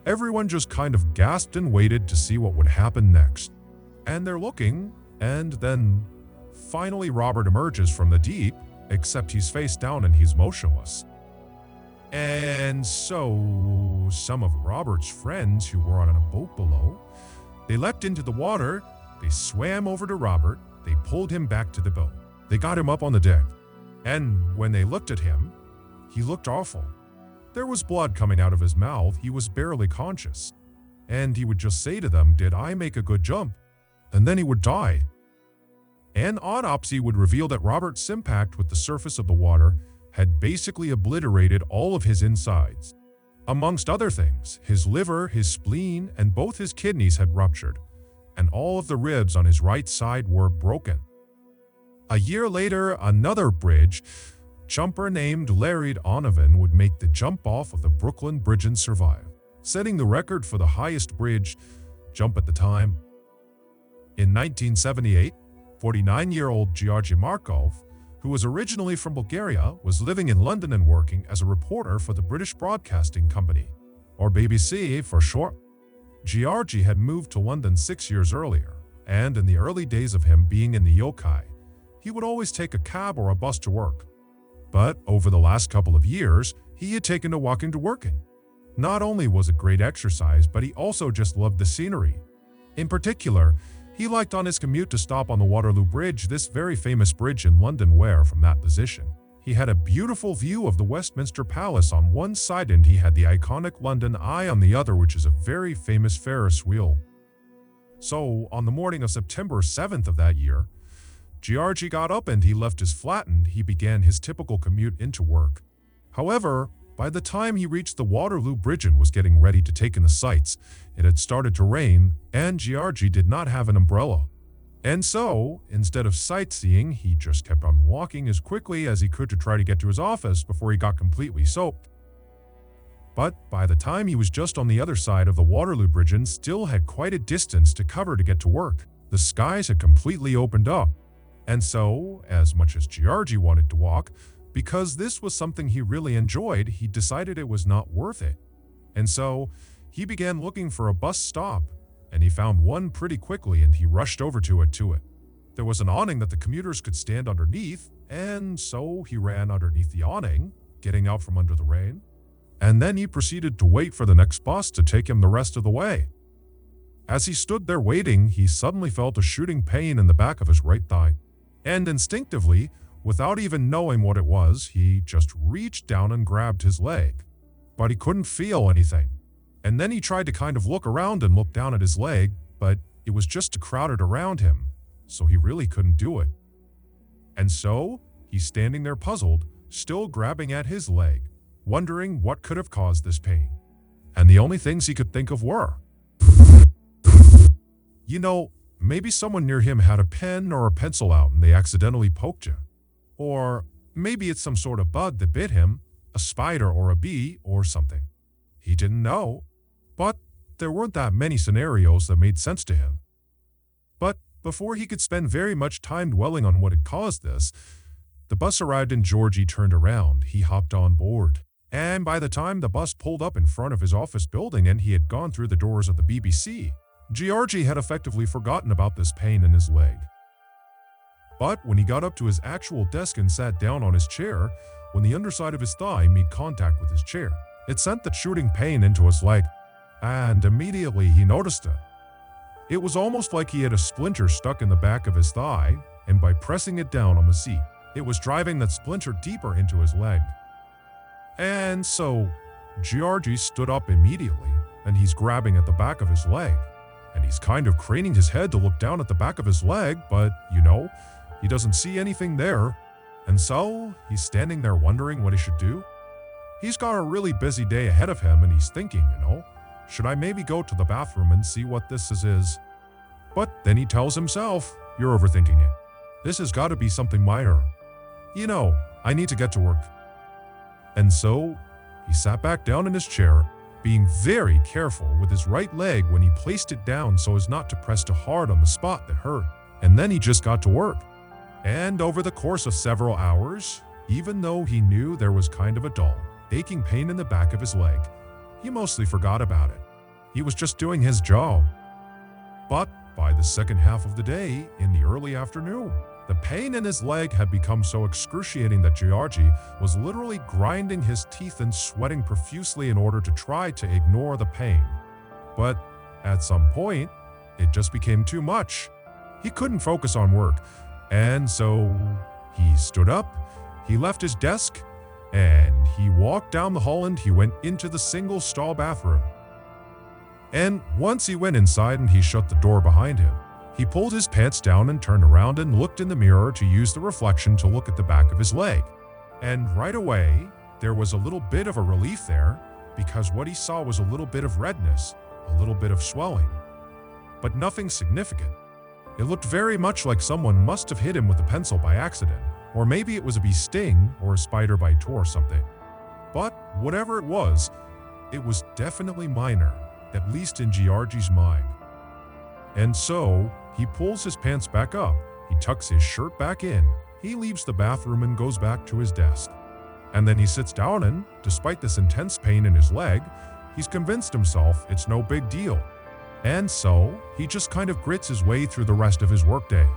everyone just kind of gasped and waited to see what would happen next. And they're looking, and then finally Robert emerges from the deep, except he's face down and he's motionless. And so some of Robert's friends who were on a boat below, they leapt into the water, they swam over to Robert, they pulled him back to the boat. They got him up on the deck. And when they looked at him, he looked awful. There was blood coming out of his mouth, he was barely conscious. And he would just say to them, "Did I make a good jump?" And then he would die. An autopsy would reveal that Robert's impact with the surface of the water had basically obliterated all of his insides. Amongst other things, his liver, his spleen, and both his kidneys had ruptured, and all of the ribs on his right side were broken. A year later, another bridge jumper named Larry Donovan would make the jump off of the Brooklyn Bridge and survive, setting the record for the highest bridge jump at the time. In 1978, 49-year-old Georgi Markov, who was originally from Bulgaria, was living in London and working as a reporter for the British Broadcasting Company, or BBC for short. Georgi had moved to London 6 years earlier, and in the early days of him being in the yokai, he would always take a cab or a bus to work. But over the last couple of years, he had taken to walking to working. Not only was it great exercise, but he also just loved the scenery. In particular, he liked on his commute to stop on the Waterloo Bridge, this very famous bridge in London where, from that position, He had a beautiful view of the Westminster Palace on one side and he had the iconic London Eye on the other, which is a very famous Ferris wheel. So, on the morning of September 7th of that year, Georgi got up and he left his flat and he began his typical commute into work. However, by the time he reached the Waterloo Bridge and was getting ready to take in the sights, it had started to rain and Georgi did not have an umbrella. And so, instead of sightseeing, he just kept on walking as quickly as he could to try to get to his office before he got completely soaked. But by the time he was just on the other side of the Waterloo Bridge and still had quite a distance to cover to get to work, the skies had completely opened up. And so, as much as Georgi wanted to walk, because this was something he really enjoyed, he decided it was not worth it. And so, he began looking for a bus stop, and he found one pretty quickly and he rushed over to it. There was an awning that the commuters could stand underneath, and so he ran underneath the awning, getting out from under the rain. And then he proceeded to wait for the next bus to take him the rest of the way. As he stood there waiting, he suddenly felt a shooting pain in the back of his right thigh. And instinctively, without even knowing what it was, he just reached down and grabbed his leg. But he couldn't feel anything. And then he tried to kind of look around and look down at his leg, but it was just crowded around him, so he really couldn't do it. And so, he's standing there puzzled, still grabbing at his leg, wondering what could have caused this pain. And the only things he could think of were, maybe someone near him had a pen or a pencil out and they accidentally poked you. Or maybe it's some sort of bug that bit him, a spider or a bee or something. He didn't know, but there weren't that many scenarios that made sense to him. But before he could spend very much time dwelling on what had caused this, the bus arrived and Georgi turned around. He hopped on board. And by the time the bus pulled up in front of his office building and he had gone through the doors of the BBC, Georgi had effectively forgotten about this pain in his leg. But when he got up to his actual desk and sat down on his chair, when the underside of his thigh made contact with his chair, it sent the shooting pain into his leg, and immediately he noticed it. It was almost like he had a splinter stuck in the back of his thigh, and by pressing it down on the seat, it was driving that splinter deeper into his leg. And so, Georgi stood up immediately, and he's grabbing at the back of his leg. And he's kind of craning his head to look down at the back of his leg, but, he doesn't see anything there. And so, he's standing there wondering what he should do. He's got a really busy day ahead of him and he's thinking, should I maybe go to the bathroom and see what this is? But then he tells himself, you're overthinking it. This has got to be something minor. I need to get to work. And so, he sat back down in his chair, being very careful with his right leg when he placed it down so as not to press too hard on the spot that hurt. And then he just got to work. And over the course of several hours, even though he knew there was kind of a dull, aching pain in the back of his leg, he mostly forgot about it. He was just doing his job. But by the second half of the day, in the early afternoon, the pain in his leg had become so excruciating that Georgi was literally grinding his teeth and sweating profusely in order to try to ignore the pain. But at some point, it just became too much. He couldn't focus on work, and so he stood up, he left his desk, and he walked down the hall and he went into the single-stall bathroom. And once he went inside and he shut the door behind him, he pulled his pants down and turned around and looked in the mirror to use the reflection to look at the back of his leg. And right away, there was a little bit of a relief there, because what he saw was a little bit of redness, a little bit of swelling, but nothing significant. It looked very much like someone must have hit him with a pencil by accident, or maybe it was a bee sting or a spider bite or something. But whatever it was definitely minor, at least in Georgi's mind. And so, he pulls his pants back up, he tucks his shirt back in, he leaves the bathroom and goes back to his desk. And then he sits down and, despite this intense pain in his leg, he's convinced himself it's no big deal. And so, he just kind of grits his way through the rest of his workday.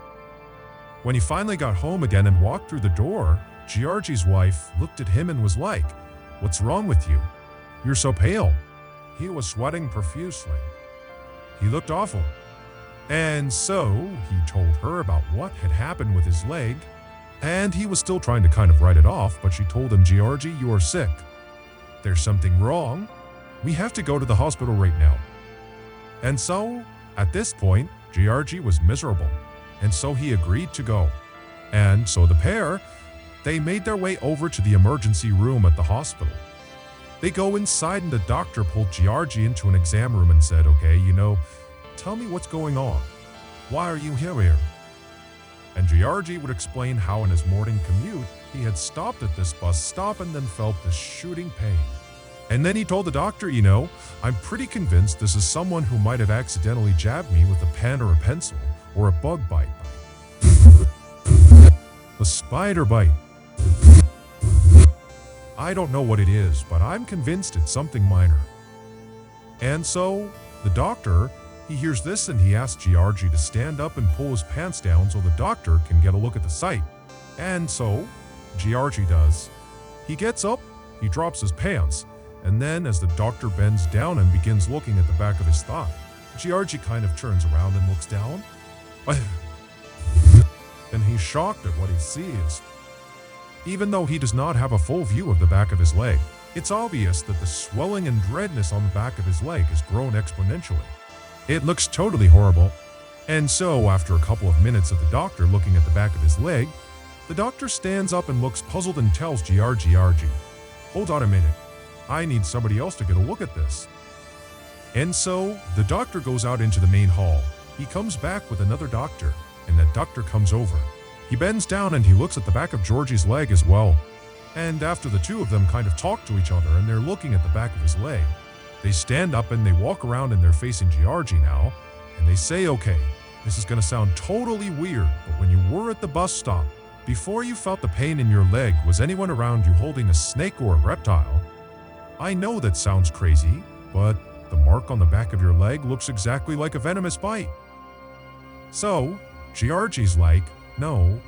When he finally got home again and walked through the door, Georgi's wife looked at him and was like, "What's wrong with you? You're so pale." He was sweating profusely. He looked awful. And so, he told her about what had happened with his leg, And he was still trying to kind of write it off, but she told him, Georgie, you are sick. There's something wrong. We have to go to the hospital right now. And so, at this point, Georgie was miserable, and so he agreed to go. And so the pair, they made their way over to the emergency room at the hospital. They go inside and the doctor pulled Georgie into an exam room and said, okay, tell me what's going on. Why are you here? And Georgie would explain how in his morning commute, he had stopped at this bus stop and then felt this shooting pain. And then he told the doctor, I'm pretty convinced this is someone who might have accidentally jabbed me with a pen or a pencil or a bug bite. A spider bite. I don't know what it is, but I'm convinced it's something minor. And so, the doctor, he hears this and he asks Georgie to stand up and pull his pants down so the doctor can get a look at the site. And so, Georgie does. He gets up, he drops his pants, and then as the doctor bends down and begins looking at the back of his thigh, Georgie kind of turns around and looks down. And he's shocked at what he sees. Even though he does not have a full view of the back of his leg, it's obvious that the swelling and redness on the back of his leg has grown exponentially. It looks totally horrible. And so, after a couple of minutes of the doctor looking at the back of his leg, the doctor stands up and looks puzzled and tells Georgie, hold on a minute. I need somebody else to get a look at this. And so, the doctor goes out into the main hall. He comes back with another doctor, and that doctor comes over. He bends down and he looks at the back of Georgie's leg as well. And after the two of them kind of talk to each other and they're looking at the back of his leg, they stand up and they walk around and they're facing Georgie now, and they say, okay, this is going to sound totally weird, but when you were at the bus stop, before you felt the pain in your leg, was anyone around you holding a snake or a reptile? I know that sounds crazy, but the mark on the back of your leg looks exactly like a venomous bite. So, Georgie's like, no,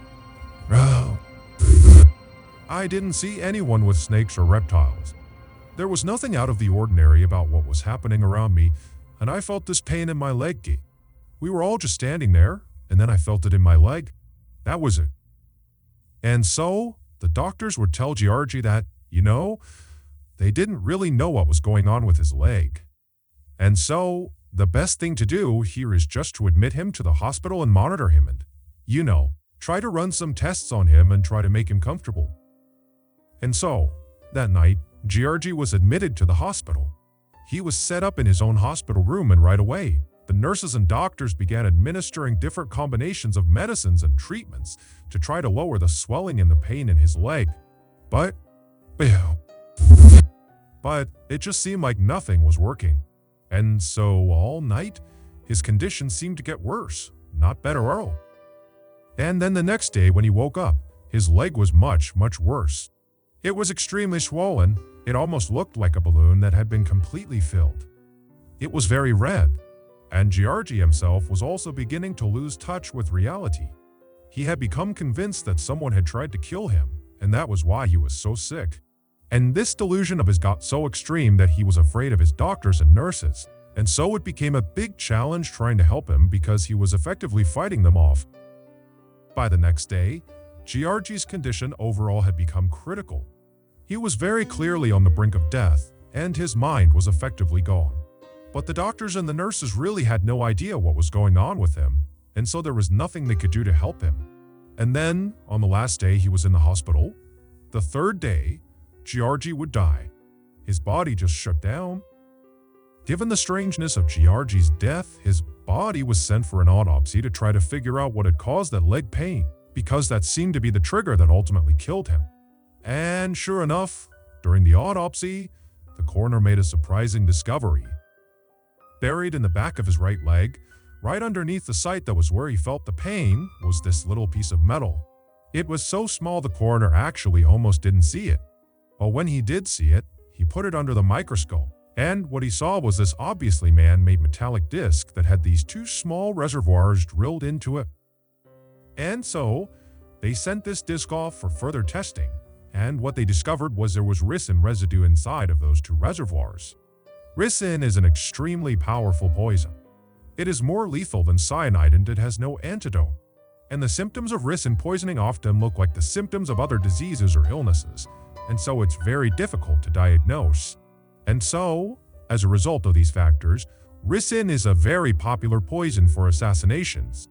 I didn't see anyone with snakes or reptiles. There was nothing out of the ordinary about what was happening around me, and I felt this pain in my leg. We were all just standing there, and then I felt it in my leg. That was it. And so, the doctors would tell Georgie that, they didn't really know what was going on with his leg. And so, the best thing to do here is just to admit him to the hospital and monitor him and, try to run some tests on him and try to make him comfortable. And so, that night, Georgie was admitted to the hospital. He was set up in his own hospital room, and right away, the nurses and doctors began administering different combinations of medicines and treatments to try to lower the swelling and the pain in his leg. But it just seemed like nothing was working. And so all night, his condition seemed to get worse, not better at all. And then the next day when he woke up, his leg was much, much worse. It was extremely swollen. It almost looked like a balloon that had been completely filled. It was very red. And Georgie himself was also beginning to lose touch with reality. He had become convinced that someone had tried to kill him, and that was why he was so sick. And this delusion of his got so extreme that he was afraid of his doctors and nurses, and so it became a big challenge trying to help him because he was effectively fighting them off. By the next day, Georgie's condition overall had become critical. He was very clearly on the brink of death, and his mind was effectively gone. But the doctors and the nurses really had no idea what was going on with him, and so there was nothing they could do to help him. And then, on the last day he was in the hospital, the third day, Georgie would die. His body just shut down. Given the strangeness of Georgie's death, his body was sent for an autopsy to try to figure out what had caused that leg pain, because that seemed to be the trigger that ultimately killed him. And sure enough, during the autopsy, the coroner made a surprising discovery. Buried in the back of his right leg, right underneath the site that was where he felt the pain, was this little piece of metal. It was so small the coroner actually almost didn't see it. But when he did see it, he put it under the microscope, and what he saw was this obviously man-made metallic disc that had these two small reservoirs drilled into it. And so, they sent this disc off for further testing, and what they discovered was there was ricin residue inside of those two reservoirs. Ricin is an extremely powerful poison. It is more lethal than cyanide and it has no antidote. And the symptoms of ricin poisoning often look like the symptoms of other diseases or illnesses, and so it's very difficult to diagnose. And so, as a result of these factors, ricin is a very popular poison for assassinations.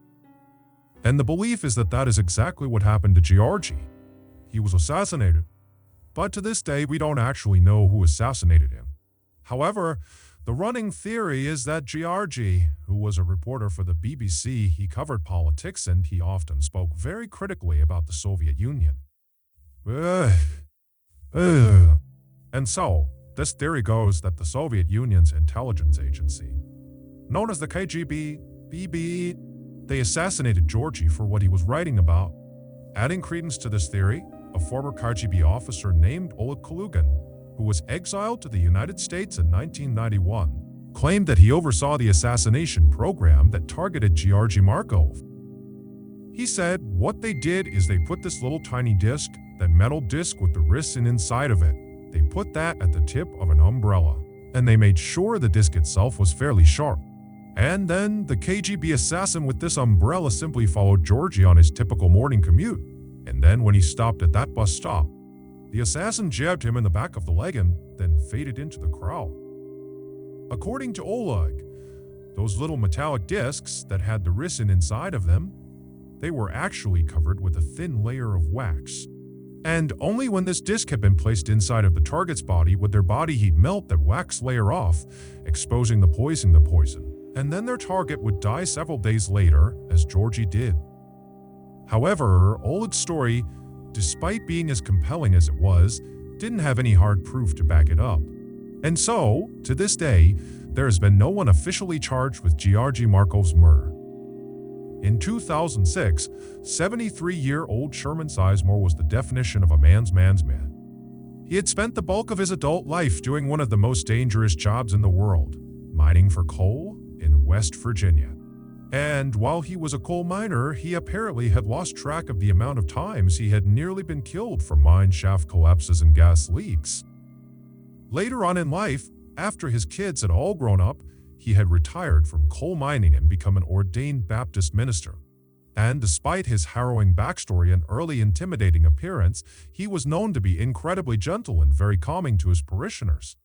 And the belief is that that is exactly what happened to Georgi. He was assassinated. But to this day, we don't actually know who assassinated him. However, the running theory is that Georgi, who was a reporter for the BBC, he covered politics and he often spoke very critically about the Soviet Union. And so, this theory goes that the Soviet Union's intelligence agency, known as the KGB, they assassinated Georgi for what he was writing about. Adding credence to this theory, a former KGB officer named Oleg Kalugin, who was exiled to the United States in 1991, claimed that he oversaw the assassination program that targeted Georgy Markov. He said what they did is they put this little tiny disc, that metal disc with the ricin inside of it. They put that at the tip of an umbrella, and they made sure the disc itself was fairly sharp. And then the KGB assassin with this umbrella simply followed Georgi on his typical morning commute. And then when he stopped at that bus stop, the assassin jabbed him in the back of the leg and then faded into the crowd. According to Oleg, those little metallic discs that had the ricin inside of them, they were actually covered with a thin layer of wax. And only when this disc had been placed inside of the target's body would their body heat melt that wax layer off, exposing the poison. And then their target would die several days later, as Georgi did. However, Oleg's story, despite being as compelling as it was, didn't have any hard proof to back it up. And so, to this day, there has been no one officially charged with Georgy Markov's murder. In 2006, 73-year-old Sherman Sizemore was the definition of a man's man. He had spent the bulk of his adult life doing one of the most dangerous jobs in the world, mining for coal in West Virginia. And while he was a coal miner, he apparently had lost track of the amount of times he had nearly been killed from mine shaft collapses and gas leaks. Later on in life, after his kids had all grown up, he had retired from coal mining and become an ordained Baptist minister. And despite his harrowing backstory and early intimidating appearance, he was known to be incredibly gentle and very calming to his parishioners.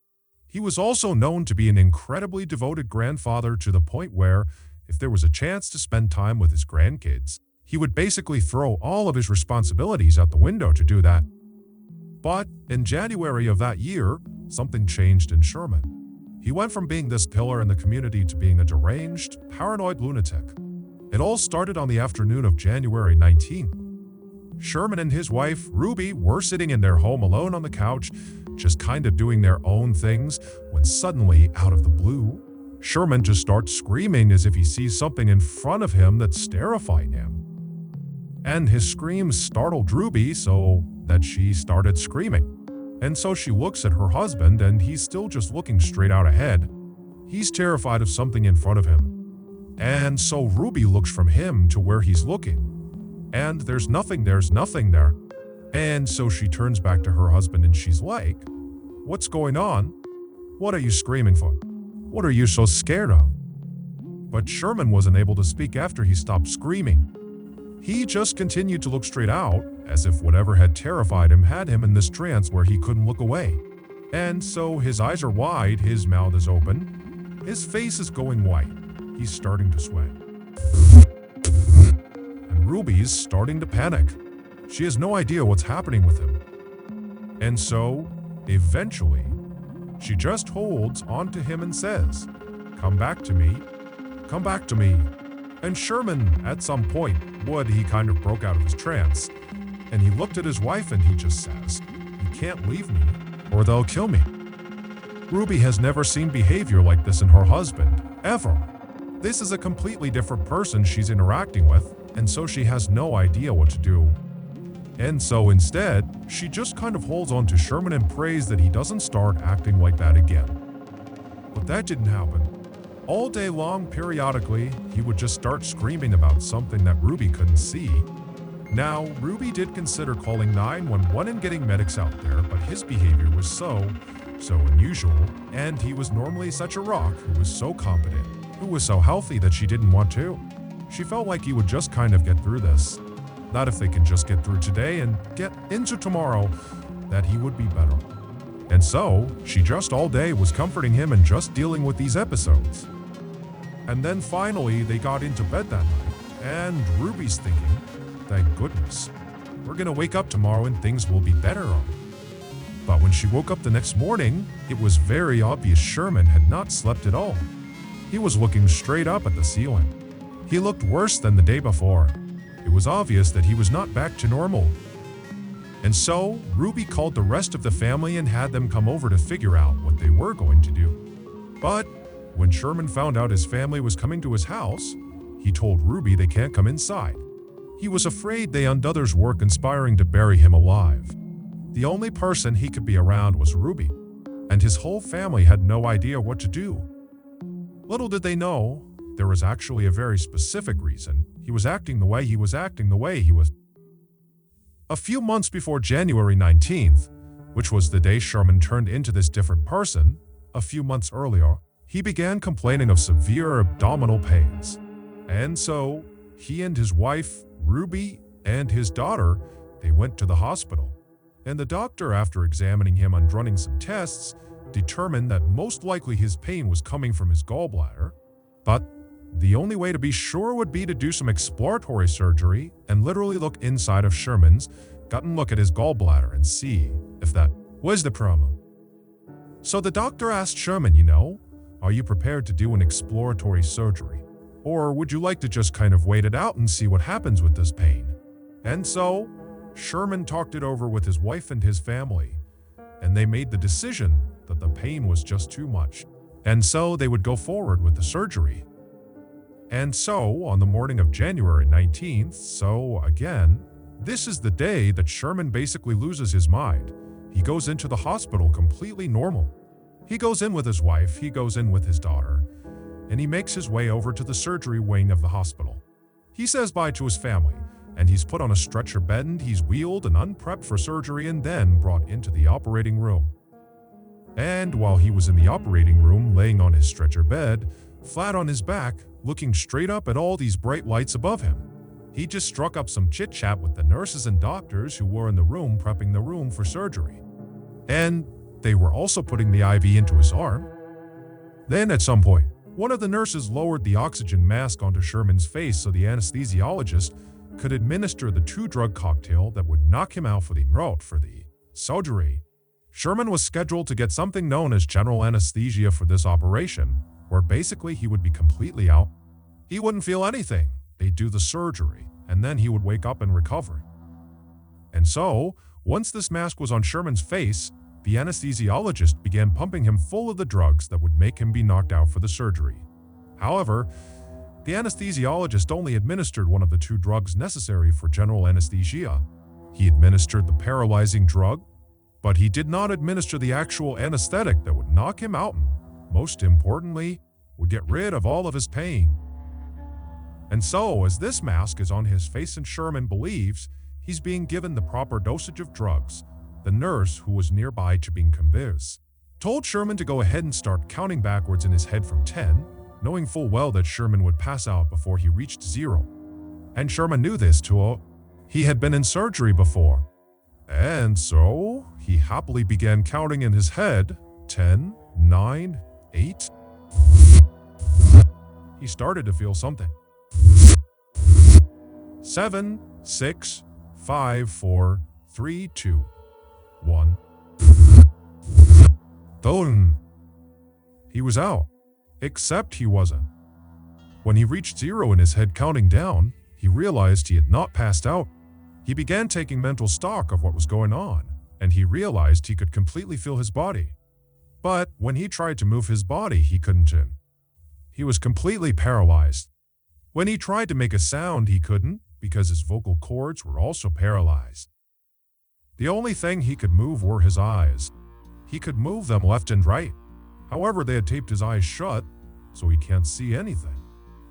He was also known to be an incredibly devoted grandfather to the point where, if there was a chance to spend time with his grandkids, he would basically throw all of his responsibilities out the window to do that. But in January of that year, something changed in Sherman. He went from being this pillar in the community to being a deranged, paranoid lunatic. It all started on the afternoon of January 19th. Sherman and his wife, Ruby, were sitting in their home alone on the couch, just kind of doing their own things, when suddenly, out of the blue, Sherman just starts screaming as if he sees something in front of him that's terrifying him. And his screams startled Ruby so that she started screaming. And so she looks at her husband and he's still just looking straight out ahead. He's terrified of something in front of him. And so Ruby looks from him to where he's looking. And there's nothing there. And so she turns back to her husband and she's like, "What's going on? What are you screaming for? What are you so scared of?" But Sherman wasn't able to speak after he stopped screaming. He just continued to look straight out, as if whatever had terrified him had him in this trance where he couldn't look away. And so his eyes are wide, his mouth is open, his face is going white, he's starting to sweat. And Ruby's starting to panic. She has no idea what's happening with him. And so, eventually, she just holds onto him and says, "Come back to me, come back to me." And Sherman, at some point, he kind of broke out of his trance, and he looked at his wife and he just says, "You can't leave me, or they'll kill me." Ruby has never seen behavior like this in her husband, ever. This is a completely different person she's interacting with, and so she has no idea what to do. And so instead, she just kind of holds on to Sherman and prays that he doesn't start acting like that again. But that didn't happen. All day long, periodically, he would just start screaming about something that Ruby couldn't see. Now, Ruby did consider calling 911 and getting medics out there, but his behavior was so unusual, and he was normally such a rock who was so competent, who was so healthy that she didn't want to. She felt like he would just kind of get through this. That if they can just get through today and get into tomorrow, that he would be better. And so, she just all day was comforting him and just dealing with these episodes. And then finally, they got into bed that night, and Ruby's thinking, thank goodness, we're gonna wake up tomorrow and things will be better. But when she woke up the next morning, it was very obvious Sherman had not slept at all. He was looking straight up at the ceiling. He looked worse than the day before. It was obvious that he was not back to normal. And so, Ruby called the rest of the family and had them come over to figure out what they were going to do. But when Sherman found out his family was coming to his house, he told Ruby they can't come inside. He was afraid they and others were conspiring to bury him alive. The only person he could be around was Ruby, and his whole family had no idea what to do. Little did they know, there was actually a very specific reason he was acting the way he was acting the way he was. A few months before January 19th, which was the day Sherman turned into this different person, a few months earlier, he began complaining of severe abdominal pains. And so, he and his wife, Ruby, and his daughter, they went to the hospital. And the doctor, after examining him and running some tests, determined that most likely his pain was coming from his gallbladder. But the only way to be sure would be to do some exploratory surgery and literally look inside of Sherman's gut and look at his gallbladder and see if that was the problem. So the doctor asked Sherman, are you prepared to do an exploratory surgery? Or would you like to just kind of wait it out and see what happens with this pain? And so, Sherman talked it over with his wife and his family, and they made the decision that the pain was just too much. And so they would go forward with the surgery. And so, on the morning of January 19th, so again, this is the day that Sherman basically loses his mind. He goes into the hospital completely normal. He goes in with his wife, he goes in with his daughter, and he makes his way over to the surgery wing of the hospital. He says bye to his family, and he's put on a stretcher bed and he's wheeled and unprepped for surgery and then brought into the operating room. And while he was in the operating room laying on his stretcher bed, flat on his back, looking straight up at all these bright lights above him, he just struck up some chit-chat with the nurses and doctors who were in the room prepping the room for surgery. And they were also putting the IV into his arm. Then at some point, one of the nurses lowered the oxygen mask onto Sherman's face so the anesthesiologist could administer the 2-drug cocktail that would knock him out for the surgery. Sherman was scheduled to get something known as general anesthesia for this operation, where basically he would be completely out. He wouldn't feel anything. They'd do the surgery, and then he would wake up and recover. And so, once this mask was on Sherman's face, the anesthesiologist began pumping him full of the drugs that would make him be knocked out for the surgery. However, the anesthesiologist only administered one of the 2 drugs necessary for general anesthesia. He administered the paralyzing drug, but he did not administer the actual anesthetic that would knock him out and, most importantly, would get rid of all of his pain. And so, as this mask is on his face and Sherman believes he's being given the proper dosage of drugs, the nurse, who was nearby to being convinced, told Sherman to go ahead and start counting backwards in his head from 10, knowing full well that Sherman would pass out before he reached 0. And Sherman knew this too. He had been in surgery before. And so, he happily began counting in his head, 10, 9, 8. He started to feel something. 7, 6, 5, 4, 3, 2, 1. Boom! He was out. Except he wasn't. When he reached 0 in his head counting down, he realized he had not passed out. He began taking mental stock of what was going on, and he realized he could completely feel his body. But when he tried to move his body, he couldn't. He was completely paralyzed. When he tried to make a sound, he couldn't, because his vocal cords were also paralyzed. The only thing he could move were his eyes. He could move them left and right. However, they had taped his eyes shut, so he can't see anything.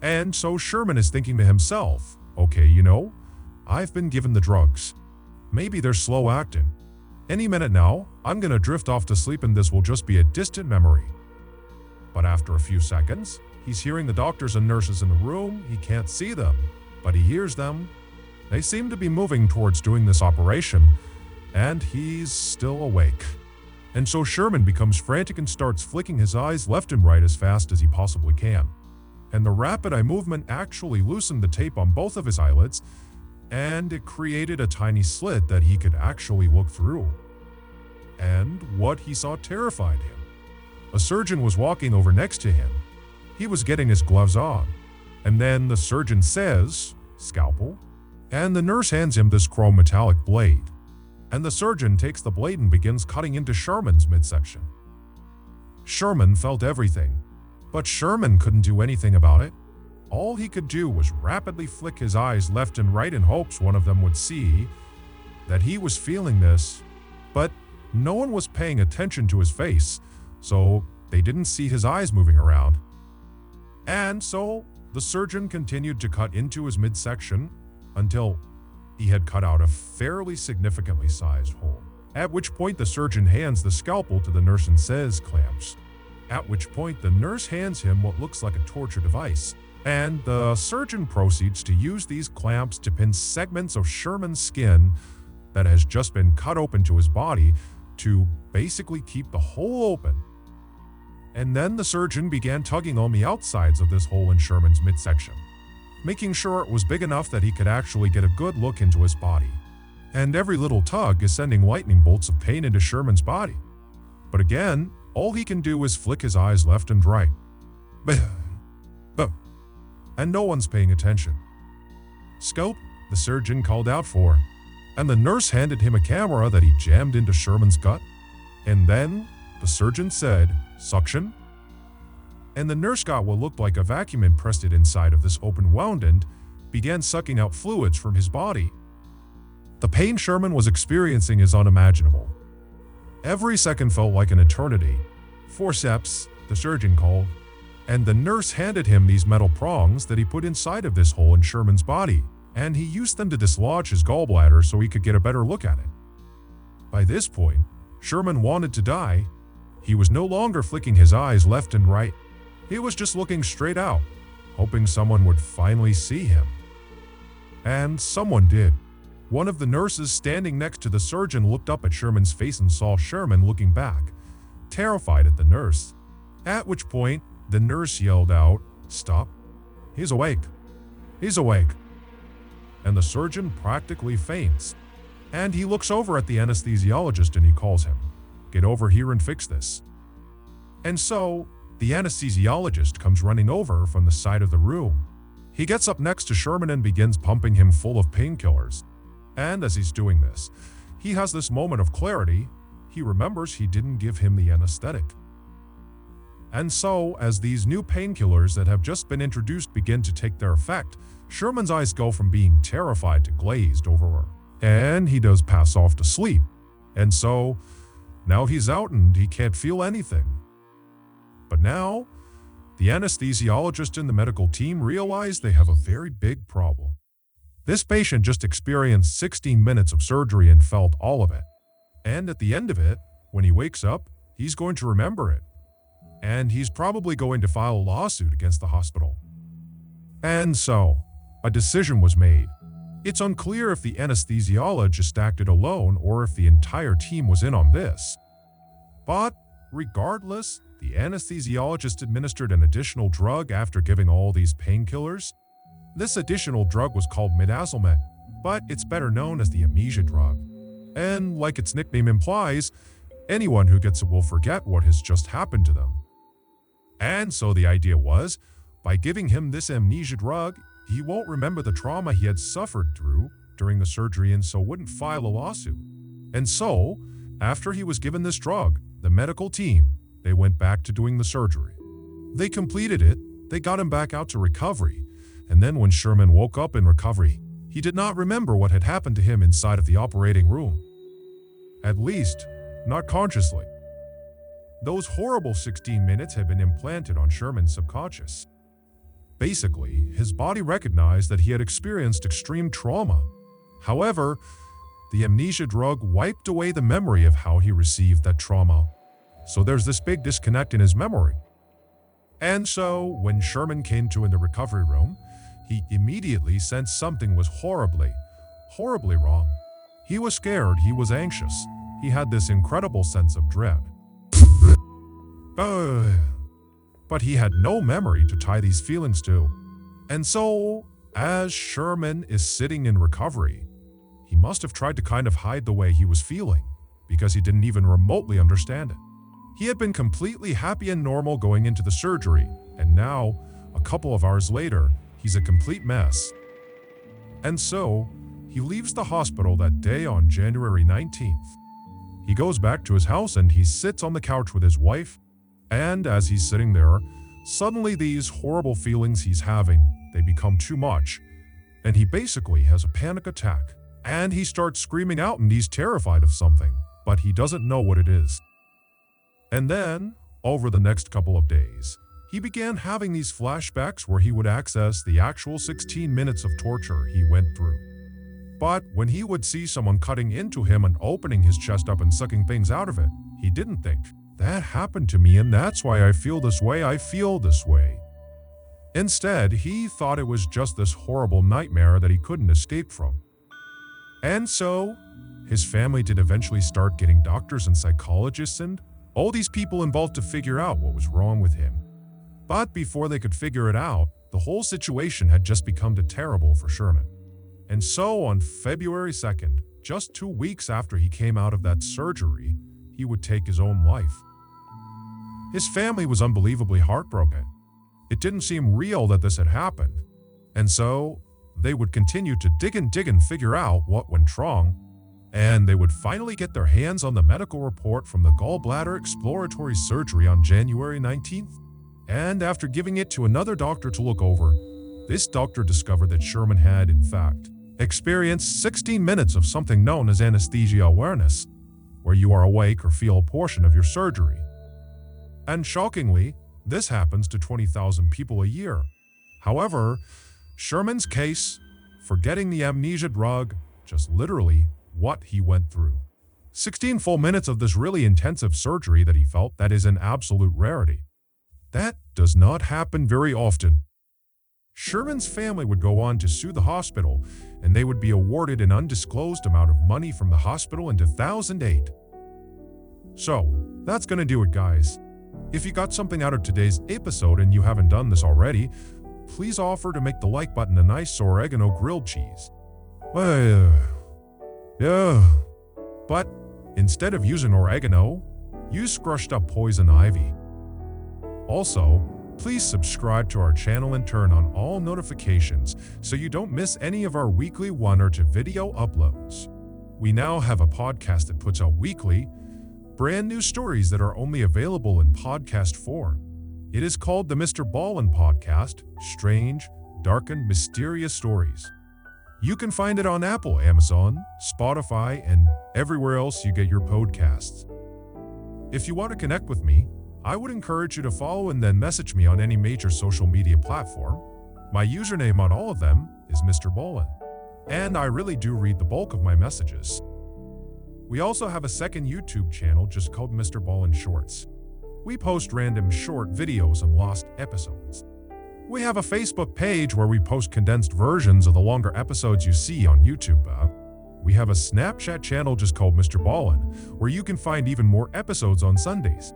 And so Sherman is thinking to himself, okay, I've been given the drugs. Maybe they're slow acting. Any minute now, I'm gonna drift off to sleep and this will just be a distant memory. But after a few seconds, He's hearing the doctors and nurses in the room. He can't see them, but he hears them. They seem to be moving towards doing this operation, and he's still awake. And so Sherman becomes frantic and starts flicking his eyes left and right as fast as he possibly can. And the rapid eye movement actually loosened the tape on both of his eyelids, and it created a tiny slit that he could actually look through. And what he saw terrified him. A surgeon was walking over next to him. He was getting his gloves on. And then the surgeon says, "Scalpel?" And the nurse hands him this chrome metallic blade. And the surgeon takes the blade and begins cutting into Sherman's midsection. Sherman felt everything, but Sherman couldn't do anything about it. All he could do was rapidly flick his eyes left and right in hopes one of them would see that he was feeling this, but no one was paying attention to his face, so they didn't see his eyes moving around. And so the surgeon continued to cut into his midsection until he had cut out a fairly significantly sized hole. At which point the surgeon hands the scalpel to the nurse and says, "Clamps." At which point the nurse hands him what looks like a torture device, and the surgeon proceeds to use these clamps to pin segments of Sherman's skin that has just been cut open to his body to basically keep the hole open. And then the surgeon began tugging on the outsides of this hole in Sherman's midsection, making sure it was big enough that he could actually get a good look into his body. And every little tug is sending lightning bolts of pain into Sherman's body. But again, all he can do is flick his eyes left and right. And no one's paying attention. "Scope," the surgeon called out for, and the nurse handed him a camera that he jammed into Sherman's gut. And then the surgeon said, "Suction." And the nurse got what looked like a vacuum and pressed it inside of this open wound and began sucking out fluids from his body. The pain Sherman was experiencing is unimaginable. Every second felt like an eternity. "Forceps," the surgeon called, and the nurse handed him these metal prongs that he put inside of this hole in Sherman's body, and he used them to dislodge his gallbladder so he could get a better look at it. By this point, Sherman wanted to die. He was no longer flicking his eyes left and right. He was just looking straight out, hoping someone would finally see him. And someone did. One of the nurses standing next to the surgeon looked up at Sherman's face and saw Sherman looking back, terrified at the nurse. At which point, the nurse yelled out, "Stop. He's awake. He's awake." And the surgeon practically faints. And he looks over at the anesthesiologist and he calls him, "Get over here and fix this." And so, the anesthesiologist comes running over from the side of the room. He gets up next to Sherman and begins pumping him full of painkillers. And as he's doing this, he has this moment of clarity. He remembers he didn't give him the anesthetic. And so, as these new painkillers that have just been introduced begin to take their effect, Sherman's eyes go from being terrified to glazed over, and he does pass off to sleep. And so, now he's out and he can't feel anything. But now, the anesthesiologist and the medical team realize they have a very big problem. This patient just experienced 16 minutes of surgery and felt all of it. And at the end of it, when he wakes up, he's going to remember it. And he's probably going to file a lawsuit against the hospital. And so, a decision was made. It's unclear if the anesthesiologist acted alone or if the entire team was in on this. But regardless, the anesthesiologist administered an additional drug after giving all these painkillers. This additional drug was called midazolam, but it's better known as the amnesia drug. And like its nickname implies, anyone who gets it will forget what has just happened to them. And so the idea was, by giving him this amnesia drug, he won't remember the trauma he had suffered through during the surgery and so wouldn't file a lawsuit. And so, after he was given this drug, the medical team, they went back to doing the surgery. They completed it, they got him back out to recovery, and then when Sherman woke up in recovery, he did not remember what had happened to him inside of the operating room. At least, not consciously. Those horrible 16 minutes had been implanted on Sherman's subconscious. Basically, his body recognized that he had experienced extreme trauma. However, the amnesia drug wiped away the memory of how he received that trauma. So there's this big disconnect in his memory. And so, when Sherman came to in the recovery room, he immediately sensed something was horribly wrong. He was scared, he was anxious, he had this incredible sense of dread. But he had no memory to tie these feelings to. And so, as Sherman is sitting in recovery, he must have tried to kind of hide the way he was feeling, because he didn't even remotely understand it. He had been completely happy and normal going into the surgery, and now, a couple of hours later, he's a complete mess. And so, he leaves the hospital that day on January 19th. He goes back to his house and he sits on the couch with his wife, and as he's sitting there, suddenly these horrible feelings he's having, they become too much, and he basically has a panic attack. And he starts screaming out and he's terrified of something, but he doesn't know what it is. And then, over the next couple of days, he began having these flashbacks where he would access the actual 16 minutes of torture he went through. But when he would see someone cutting into him and opening his chest up and sucking things out of it, he didn't think, "That happened to me and that's why I feel this way. Instead, he thought it was just this horrible nightmare that he couldn't escape from. And so, his family did eventually start getting doctors and psychologists and all these people involved to figure out what was wrong with him. But before they could figure it out, the whole situation had just become too terrible for Sherman. And so on February 2nd, just 2 weeks after he came out of that surgery, he would take his own life. His family was unbelievably heartbroken. It didn't seem real that this had happened. And so, they would continue to dig and figure out what went wrong, and they would finally get their hands on the medical report from the gallbladder exploratory surgery on January 19th. And after giving it to another doctor to look over, this doctor discovered that Sherman had, in fact, experienced 16 minutes of something known as anesthesia awareness, where you are awake or feel a portion of your surgery. And shockingly, this happens to 20,000 people a year. However, Sherman's case, forgetting the amnesia drug, just literally what he went through. 16 full minutes of this really intensive surgery that he felt, that is an absolute rarity. That does not happen very often. Sherman's family would go on to sue the hospital, and they would be awarded an undisclosed amount of money from the hospital in 2008. So, that's gonna do it, guys. If you got something out of today's episode and you haven't done this already, please offer to make the like button a nice oregano grilled cheese. But instead of using oregano, use crushed up poison ivy. Also, please subscribe to our channel and turn on all notifications so you don't miss any of our weekly 1 or 2 video uploads. We now have a podcast that puts out weekly, brand new stories that are only available in podcast form. It is called the MrBallen's Podcast, Strange, Dark and Mysterious Stories. You can find it on Apple, Amazon, Spotify, and everywhere else you get your podcasts. If you want to connect with me, I would encourage you to follow and then message me on any major social media platform. My username on all of them is MrBallen, and I really do read the bulk of my messages. We also have a second YouTube channel just called MrBallen's Shorts. We post random short videos and lost episodes. We have a Facebook page where we post condensed versions of the longer episodes you see on YouTube. We have a Snapchat channel just called MrBallen, where you can find even more episodes on Sundays.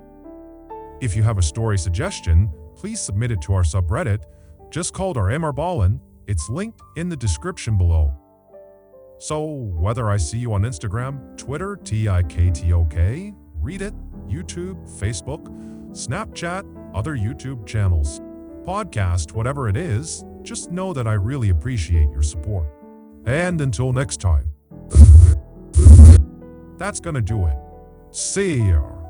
If you have a story suggestion, please submit it to our subreddit, just called our MrBallen. It's linked in the description below. So, whether I see you on Instagram, Twitter, TikTok, Reddit, YouTube, Facebook, Snapchat, other YouTube channels, podcast, whatever it is, just know that I really appreciate your support. And until next time, that's gonna do it. See ya.